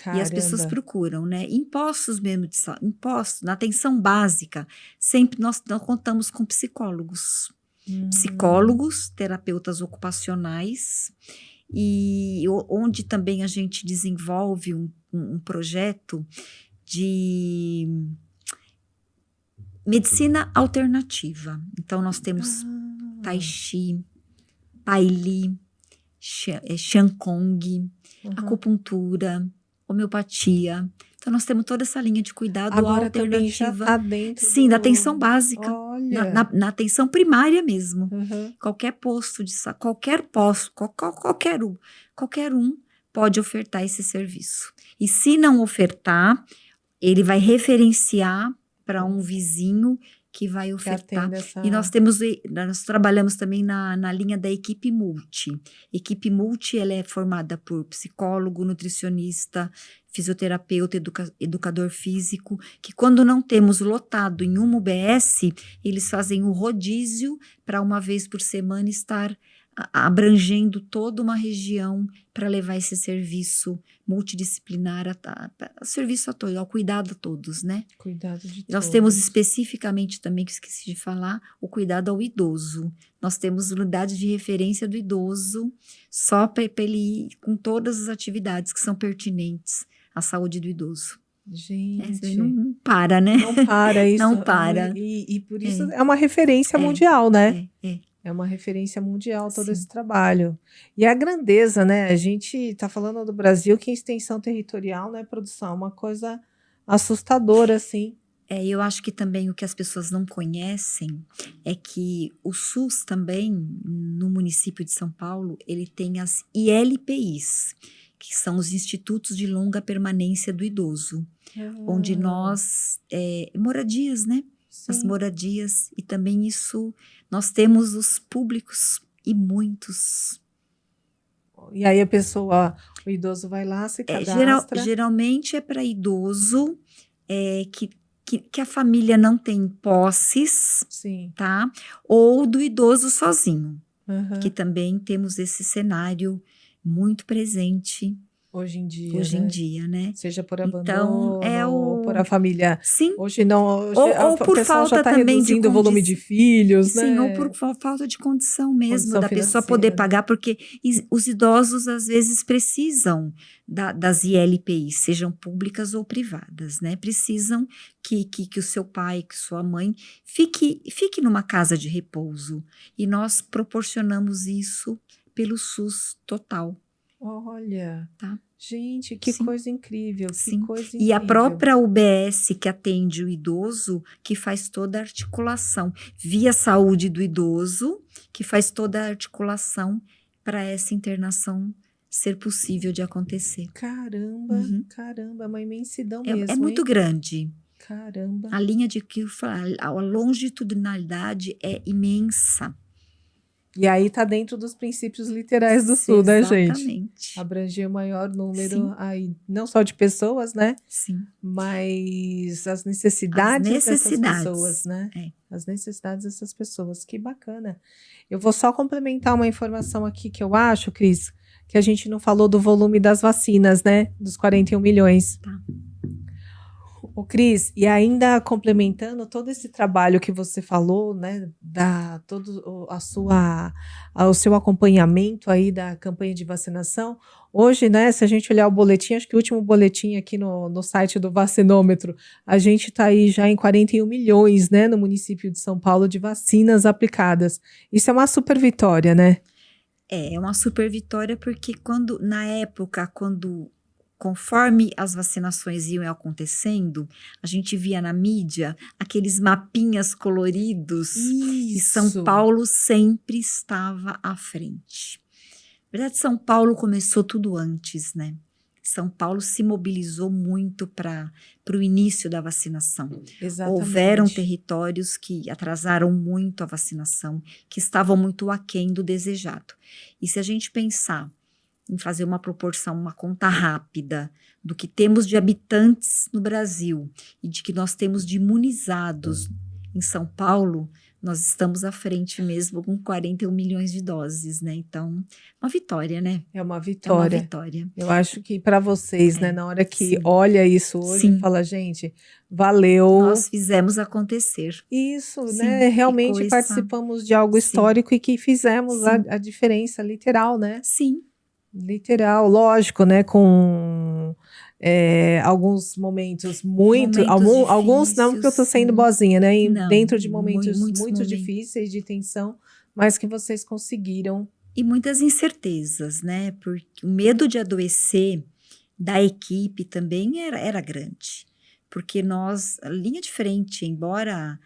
E as pessoas procuram, né? Impostos mesmo, impostos, na atenção básica, sempre nós contamos com psicólogos. Psicólogos, terapeutas ocupacionais, e onde também a gente desenvolve um projeto de medicina alternativa. Então, nós temos Tai Chi, Pai Li, Xiankong, acupuntura, homeopatia. Então, nós temos toda essa linha de cuidado agora alternativa. Já tá dentro da atenção básica. Olha. Na atenção primária mesmo. Qualquer posto de saúde, qualquer um pode ofertar esse serviço. E se não ofertar, ele vai referenciar para um vizinho que vai ofertar. E nós trabalhamos também na linha da equipe multi. Equipe multi, ela é formada por psicólogo, nutricionista, fisioterapeuta, educador físico, que quando não temos lotado em uma UBS, eles fazem o rodízio para uma vez por semana estar abrangendo toda uma região para levar esse serviço multidisciplinar, serviço a todos, ao cuidado a todos, né? Cuidado de Nós todos. temos especificamente também, que esqueci de falar, o cuidado ao idoso. Nós temos unidade de referência do idoso, só para ele ir com todas as atividades que são pertinentes à saúde do idoso. Gente, não para, né? Não para isso. Não para. E por isso é uma referência mundial, né? É uma referência mundial todo Sim. esse trabalho. E a grandeza, né? A gente está falando do Brasil, que em extensão territorial, né, produção? Uma coisa assustadora, assim. Eu acho que também o que as pessoas não conhecem é que o SUS também, no município de São Paulo, ele tem as ILPIs, que são os Institutos de Longa Permanência do Idoso, onde nós... moradias, né? Sim. As moradias, e também isso, nós temos os públicos e muitos. E aí o idoso vai lá, se cadastra. Geralmente é para idoso que a família não tem posses, Sim. tá? Ou do idoso sozinho, que também temos esse cenário muito presente. Hoje em dia, né? Seja por abandono, ou por a família. Sim. Hoje não. Ou por falta já tá também reduzindo o volume de filhos, né? Sim, ou por falta de condição mesmo da pessoa financeira, poder pagar, porque os idosos às vezes precisam das ILPIs, sejam públicas ou privadas, né? Precisam que o seu pai, que sua mãe fique numa casa de repouso. E nós proporcionamos isso pelo SUS total. Olha, tá? Gente, que coisa incrível, Sim. que coisa incrível. E a própria UBS que atende o idoso, que faz toda a articulação, via saúde do idoso, que faz toda a articulação para essa internação ser possível de acontecer. Caramba, é uma imensidão mesmo. É muito grande. Caramba. A linha de que a longitudinalidade é imensa. E aí tá dentro dos princípios literais do Sul, né, gente? Exatamente. Abranger o maior número aí, não só de pessoas, né? Sim. Mas as necessidades dessas pessoas, né? As necessidades dessas pessoas. Que bacana. Eu vou só complementar uma informação aqui que eu acho, Cris, que a gente não falou do volume das vacinas, né? Dos 41 milhões. Tá. Ô, Cris, e ainda complementando todo esse trabalho que você falou, né, todo o seu acompanhamento aí da campanha de vacinação, hoje, né, se a gente olhar o boletim, acho que o último boletim aqui no site do Vacinômetro, a gente está aí já em 41 milhões, né, no município de São Paulo de vacinas aplicadas. Isso é uma super vitória, né? É uma super vitória porque conforme as vacinações iam acontecendo, a gente via na mídia aqueles mapinhas coloridos. Isso. E São Paulo sempre estava à frente. Na verdade, São Paulo começou tudo antes, né? São Paulo se mobilizou muito para o início da vacinação. Exatamente. Houveram territórios que atrasaram muito a vacinação, que estavam muito aquém do desejado. E se a gente pensar em fazer uma proporção, uma conta rápida do que temos de habitantes no Brasil e de que nós temos de imunizados em São Paulo, nós estamos à frente mesmo com 41 milhões de doses, né? Então, uma vitória, né? É uma É uma vitória. vitória. Eu acho que para vocês, né, na hora que sim. olha isso hoje, Sim. fala, gente, valeu. Nós fizemos acontecer. Isso, Sim, né? Realmente ficou participamos de algo Sim. histórico e que fizemos Sim. a diferença literal, né? Sim, Literal, lógico, né? Com alguns momentos Momentos alguns não, porque eu tô difíceis, sendo sim. boazinha, né? Não, Dentro de momentos muitos muito momentos. difíceis de tensão, mas que vocês conseguiram. E muitas incertezas, né? Porque o medo de adoecer da equipe também era grande. Porque nós, a linha de frente, embora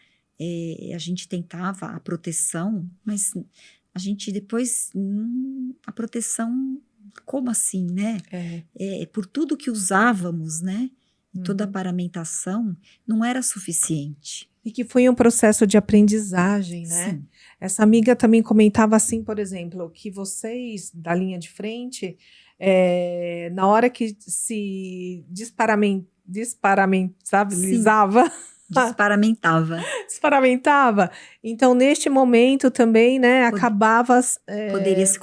a gente tentava a proteção, mas a gente depois, a proteção, como assim, né? Por tudo que usávamos, né? E toda a paramentação, não era suficiente. E que foi um processo de aprendizagem, né? Sim. Essa amiga também comentava assim, por exemplo, que vocês, da linha de frente, na hora que se desparamentava, então neste momento também, né, acabava, poderia se ser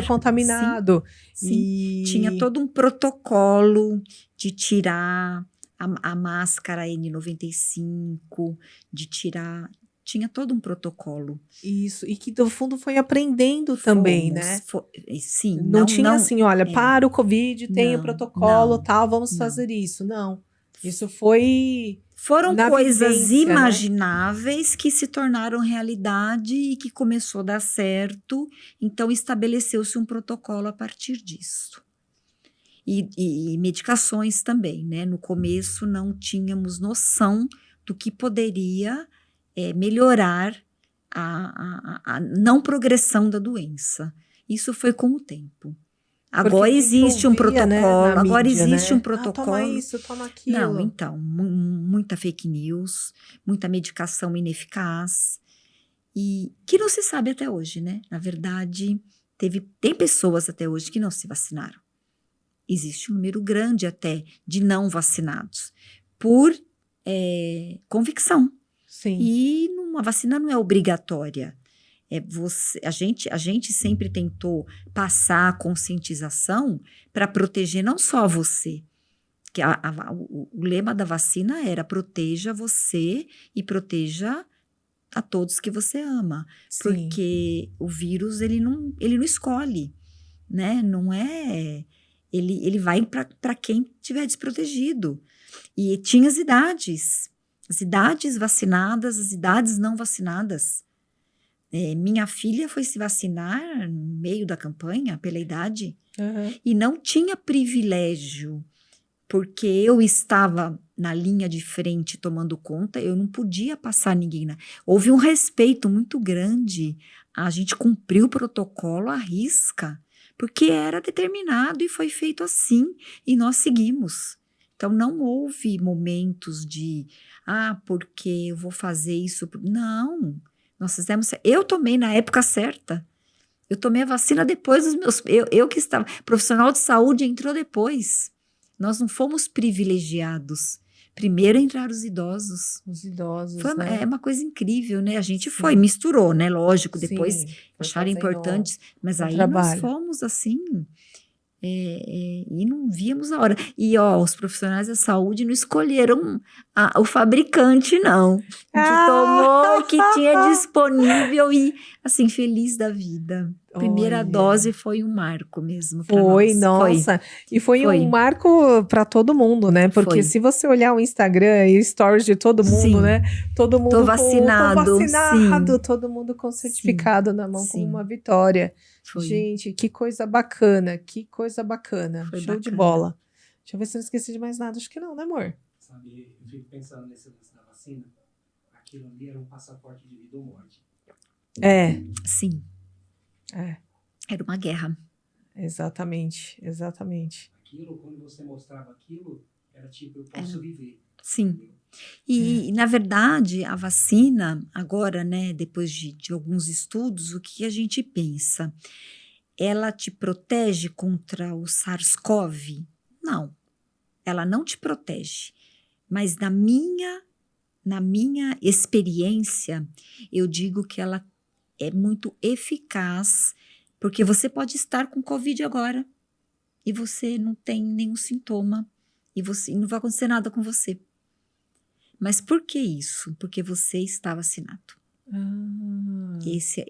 contaminado. Sim. Tinha todo um protocolo de tirar a máscara N95, de tirar... Tinha todo um protocolo. Isso, e que do fundo foi aprendendo também, né? Sim. Não tinha assim, olha, para o Covid, tem o protocolo, tal, vamos fazer isso. Não, isso foi... Foram coisas vivência, imagináveis, né? Que se tornaram realidade e que começou a dar certo. Então, estabeleceu-se um protocolo a partir disso. E medicações também, né? No começo não tínhamos noção do que poderia melhorar a não progressão da doença. Isso foi com o tempo. Agora existe um protocolo, né, agora mídia, existe né? um protocolo. Toma isso, toma aquilo. Não, então, muita fake news, muita medicação ineficaz, e que não se sabe até hoje, né? Na verdade, tem pessoas até hoje que não se vacinaram. Existe um número grande até de não vacinados, por convicção. Sim. E uma vacina não é obrigatória. A gente sempre tentou passar a conscientização para proteger não só você, que o lema da vacina era proteja você e proteja a todos que você ama. Sim. Porque o vírus, ele não escolhe, né? Não é... Ele vai para quem estiver desprotegido. E tinha as idades vacinadas, as idades não vacinadas. Minha filha foi se vacinar no meio da campanha, pela idade, e não tinha privilégio, porque eu estava na linha de frente tomando conta, eu não podia passar ninguém. Houve um respeito muito grande, a gente cumpriu o protocolo à risca, porque era determinado e foi feito assim, e nós seguimos. Então, não houve momentos de, porque eu vou fazer isso. Não, nós fizemos. Eu tomei na época certa. Eu tomei a vacina depois dos meus. Eu que estava. Profissional de saúde entrou depois. Nós não fomos privilegiados. Primeiro entraram os idosos. Os idosos, né? É uma coisa incrível, né? A gente Sim. misturou, né? Lógico, depois Sim, acharam importantes. Mas aí trabalho. nós fomos assim. E não víamos a hora. E os profissionais da saúde não escolheram o fabricante, não. A gente tomou o que tinha disponível e, assim, feliz da vida. Primeira dose foi um marco mesmo para nós. Foi, nossa. E foi um marco para todo mundo, né? Porque se você olhar o Instagram e stories de todo mundo, né? Todo mundo tô vacinado, todo mundo com certificado na mão como uma vitória. Foi. Gente, que coisa bacana, que coisa bacana. Foi Show bacana. de bola. Deixa eu ver se eu não esqueci de mais nada. Acho que não, né, amor? Sabe, eu fico pensando nesse lance da vacina. Aquilo ali era um passaporte de vida ou morte. Sim. Era uma guerra. Exatamente. Aquilo, quando você mostrava aquilo, era tipo, eu posso viver. Sim. Entendeu? E, na verdade, a vacina, agora, né, depois de alguns estudos, o que a gente pensa? Ela te protege contra o SARS-CoV? Não, ela não te protege. Mas na minha na minha experiência, eu digo que ela é muito eficaz, porque você pode estar com Covid agora e você não tem nenhum sintoma e não vai acontecer nada com você. Mas por que isso? Porque você está vacinado. Esse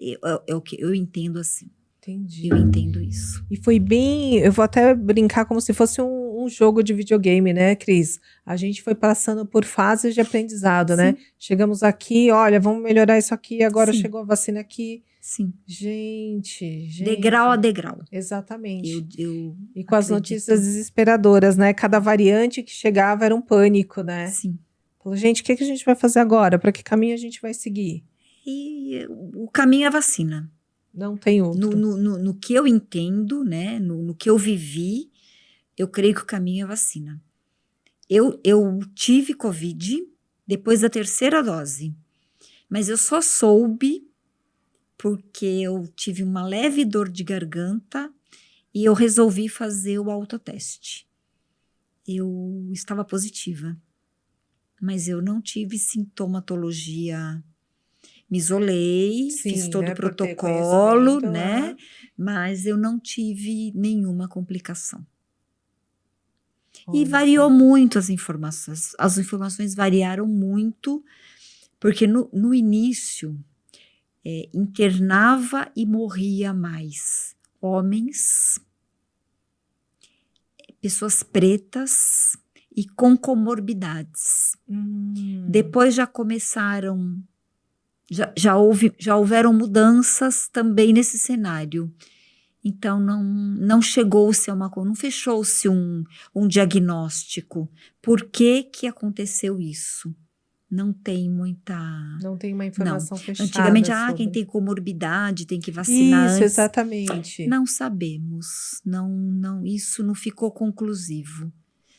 é o que eu entendo assim. Entendi. Eu entendo isso. E foi bem... Eu vou até brincar como se fosse um jogo de videogame, né, Cris? A gente foi passando por fases de aprendizado, Sim. né? Chegamos aqui, olha, vamos melhorar isso aqui, agora Sim. chegou a vacina aqui. Sim. Gente. Degrau a degrau. Exatamente. Eu E com as acredito. notícias desesperadoras, né? Cada variante que chegava era um pânico, né? Sim. Falou, gente, o que a gente vai fazer agora? Para que caminho a gente vai seguir? E o caminho é a vacina. Não tem outro. No que eu entendo, né? No que eu vivi, eu creio que o caminho é a vacina. Eu tive Covid depois da 3ª dose, mas eu só soube porque eu tive uma leve dor de garganta e eu resolvi fazer o autoteste. Eu estava positiva, mas eu não tive sintomatologia. Me isolei, Sim, fiz todo né, o por ter protocolo, conhecimento, né? Mas eu não tive nenhuma complicação. E Olha variou só. muito as informações. As informações variaram muito, porque no início internava e morria mais homens, pessoas pretas e com comorbidades. Depois já começaram... Já houveram mudanças também nesse cenário. Então, não chegou-se a não fechou-se um diagnóstico. Por que aconteceu isso? Não tem muita... Não tem uma informação fechada. Antigamente, sobre... quem tem comorbidade tem que vacinar Isso, antes. exatamente. Não sabemos. Isso não ficou conclusivo.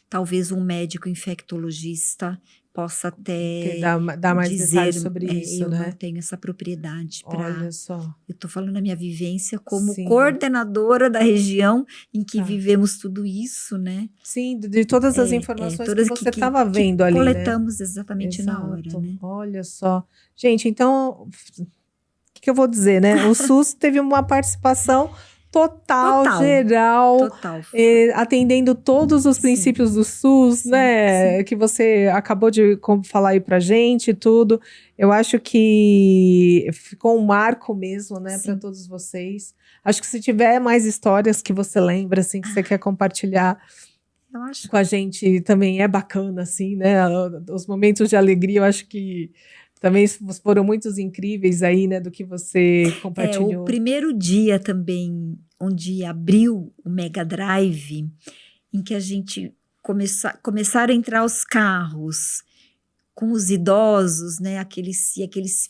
Talvez um médico infectologista possa até dar mais dizer, detalhes sobre isso, eu né? não tenho essa propriedade para... Olha só. Eu estou falando da minha vivência como Sim. coordenadora da região em que Tá. vivemos tudo isso, né? Sim, de todas as informações todas que você estava vendo ali, coletamos né? exatamente na hora, Exato. né? Olha só. Gente, então, o que eu vou dizer, né? O SUS teve uma participação total. Geral, Total. atendendo todos os princípios do SUS, Sim, né? sim. Que você acabou de falar aí pra gente e tudo. Eu acho que ficou um marco mesmo, né? Para todos vocês. Acho que se tiver mais histórias que você lembra, assim, que você quer compartilhar eu acho com a gente, também é bacana, assim, né? Os momentos de alegria, eu acho que também foram muitos incríveis aí, né? Do que você compartilhou. O primeiro dia também, onde abriu o Mega Drive, em que a gente começaram a entrar os carros com os idosos, né? Aqueles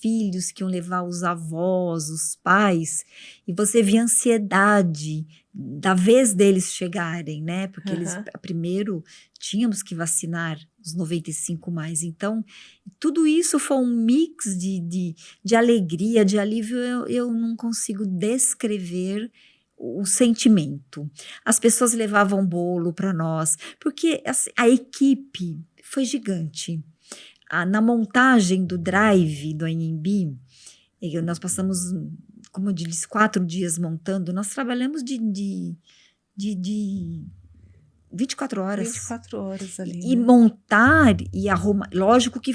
filhos que iam levar os avós, os pais, e você via a ansiedade da vez deles chegarem, né? Porque eles primeiro tínhamos que vacinar os 95 mais. Então, tudo isso foi um mix de alegria, de alívio. Eu não consigo descrever o sentimento. As pessoas levavam bolo para nós, porque assim, a equipe foi gigante. Na montagem do drive do Anhembi, nós passamos, como eu disse, 4 dias montando. Nós trabalhamos de 24 horas. 24 horas ali, E né? montar e arrumar. Lógico que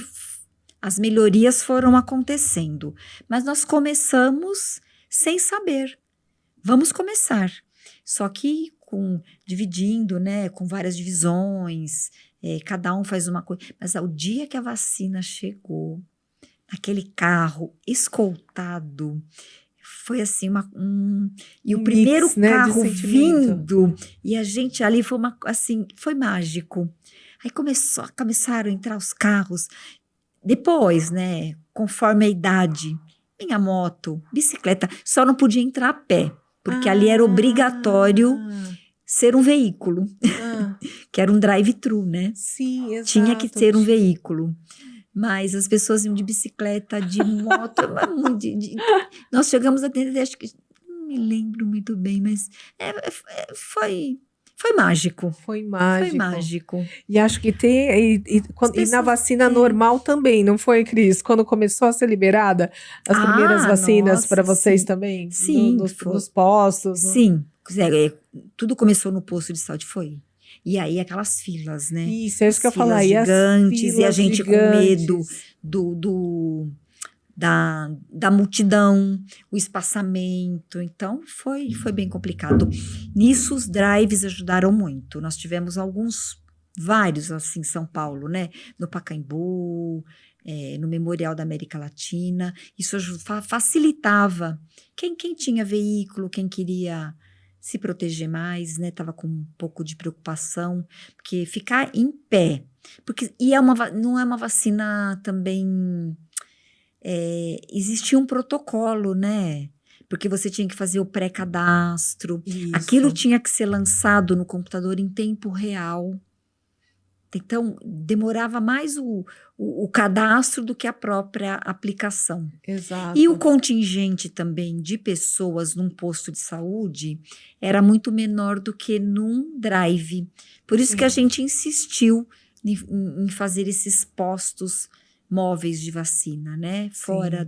as melhorias foram acontecendo, mas nós começamos sem saber. Vamos começar. Só que dividindo, né, com várias divisões, cada um faz uma coisa. Mas ao dia que a vacina chegou, aquele carro escoltado, foi assim, e o primeiro mix, né, carro vindo, e a gente ali foi mágico. Aí começaram a entrar os carros. Depois, né, conforme a idade, minha moto, bicicleta, só não podia entrar a pé, porque ali era obrigatório ser um veículo, que era um drive-thru, né? Sim, exato. Tinha que ser um veículo. Mas as pessoas iam de bicicleta, de moto, nós chegamos a atender, acho que, não me lembro muito bem, mas foi Foi mágico. Foi mágico. Foi mágico. E acho que tem. E na vacina normal também, não foi, Cris? Quando começou a ser liberada as primeiras vacinas para vocês também? Sim. Nos postos? Sim. Tudo começou no posto de saúde, foi. E aí aquelas filas, né? Isso, é isso que eu falar. Gigantes, e a gente com medo da multidão, o espaçamento. Então, foi bem complicado. Nisso, os drives ajudaram muito. Nós tivemos vários, assim, em São Paulo, né? No Pacaembu, no Memorial da América Latina. Isso facilitava. Quem tinha veículo, quem queria se proteger mais, né? Tava com um pouco de preocupação, porque ficar em pé. Não é uma vacina também... existia um protocolo, né? Porque você tinha que fazer o pré-cadastro. Aquilo tinha que ser lançado no computador em tempo real. Então, demorava mais o cadastro do que a própria aplicação. Exato. E o contingente também de pessoas num posto de saúde era muito menor do que num drive. Por isso que a gente insistiu em fazer esses postos móveis de vacina, né? Fora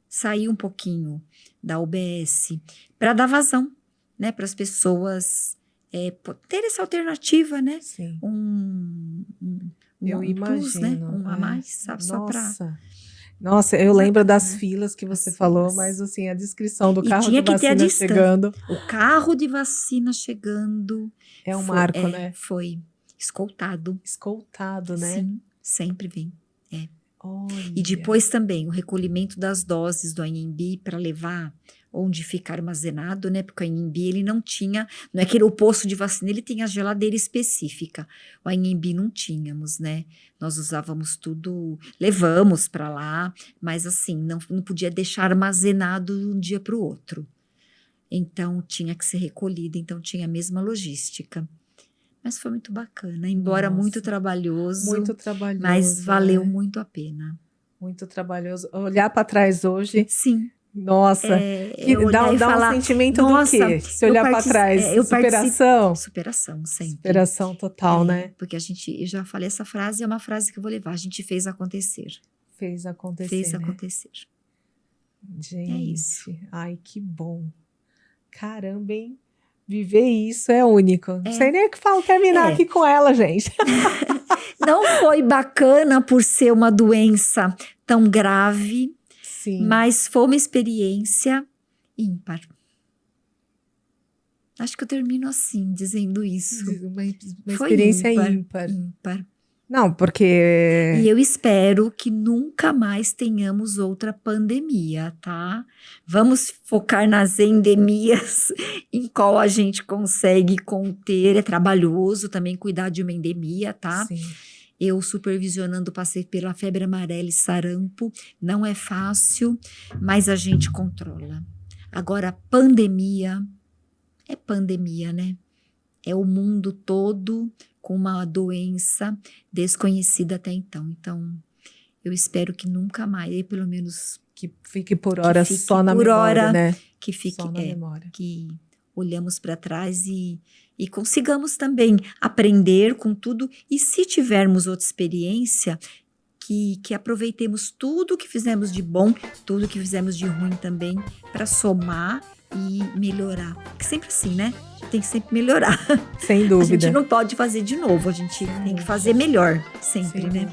sair um pouquinho da UBS, para dar vazão, né? Para as pessoas ter essa alternativa, né? Sim. Eu imagino, plus, né? A mais, sabe? Só para... Nossa, eu lembro das filas que você falou, mas assim, a descrição do carro de vacina chegando. O carro de vacina chegando. É um marco, né? Foi escoltado. Escoltado, né? Sim, sempre vem. Olha. E depois também o recolhimento das doses do Anhembi para levar onde fica armazenado, né? Porque o Anhembi ele não é que o posto de vacina ele tem a geladeira específica. O Anhembi não tínhamos, né? Nós usávamos tudo, levamos para lá, mas assim, não podia deixar armazenado de um dia para o outro. Então tinha que ser recolhido, então tinha a mesma logística. Mas foi muito bacana, embora muito trabalhoso. Muito trabalhoso. Mas valeu muito a pena. Muito trabalhoso. Olhar para trás hoje. Sim. Nossa, dá um sentimento do quê? Se olhar para trás, superação? Superação, sempre. Superação total, né? Porque eu já falei essa frase, é uma frase que eu vou levar. A gente fez acontecer. Fez acontecer, Fez né? acontecer. Gente, é isso. Ai, que bom. Caramba, hein? Viver isso é único. Não sei nem o que terminar aqui com ela, gente. Não foi bacana por ser uma doença tão grave. Sim. Mas foi uma experiência ímpar. Acho que eu termino assim, dizendo isso. Uma experiência ímpar. Não, porque... E eu espero que nunca mais tenhamos outra pandemia, tá? Vamos focar nas endemias em qual a gente consegue conter. É trabalhoso também cuidar de uma endemia, tá? Sim. Eu supervisionando passei pela febre amarela e sarampo. Não é fácil, mas a gente controla. Agora, pandemia é pandemia, né? É o mundo todo com uma doença desconhecida até então. Então, eu espero que nunca mais, e pelo menos... Que fique por hora só na memória, né? Que fique só na memória. Que olhamos para trás e consigamos também aprender com tudo. E se tivermos outra experiência, que aproveitemos tudo que fizemos de bom, tudo que fizemos de ruim também, para somar e melhorar. Porque sempre assim, né? Tem que sempre melhorar. Sem dúvida. A gente não pode fazer de novo, a gente tem que fazer melhor, sempre, né?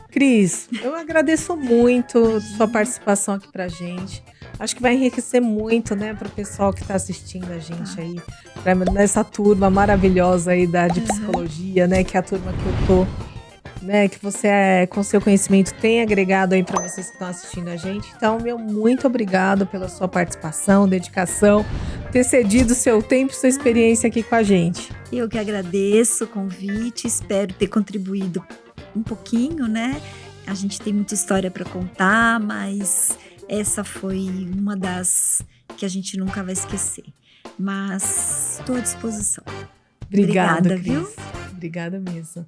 Cris, eu agradeço muito sua participação aqui pra gente. Acho que vai enriquecer muito, né, para o pessoal que está assistindo a gente aí, nessa turma maravilhosa aí de psicologia, né, que é a turma que eu tô, né, que você, com seu conhecimento, tem agregado aí para vocês que estão assistindo a gente. Então, muito obrigado pela sua participação, dedicação, ter cedido seu tempo e sua experiência aqui com a gente. Eu que agradeço o convite, espero ter contribuído um pouquinho, né? A gente tem muita história para contar, mas essa foi uma das que a gente nunca vai esquecer. Mas estou à disposição. Obrigada, viu? Obrigada mesmo.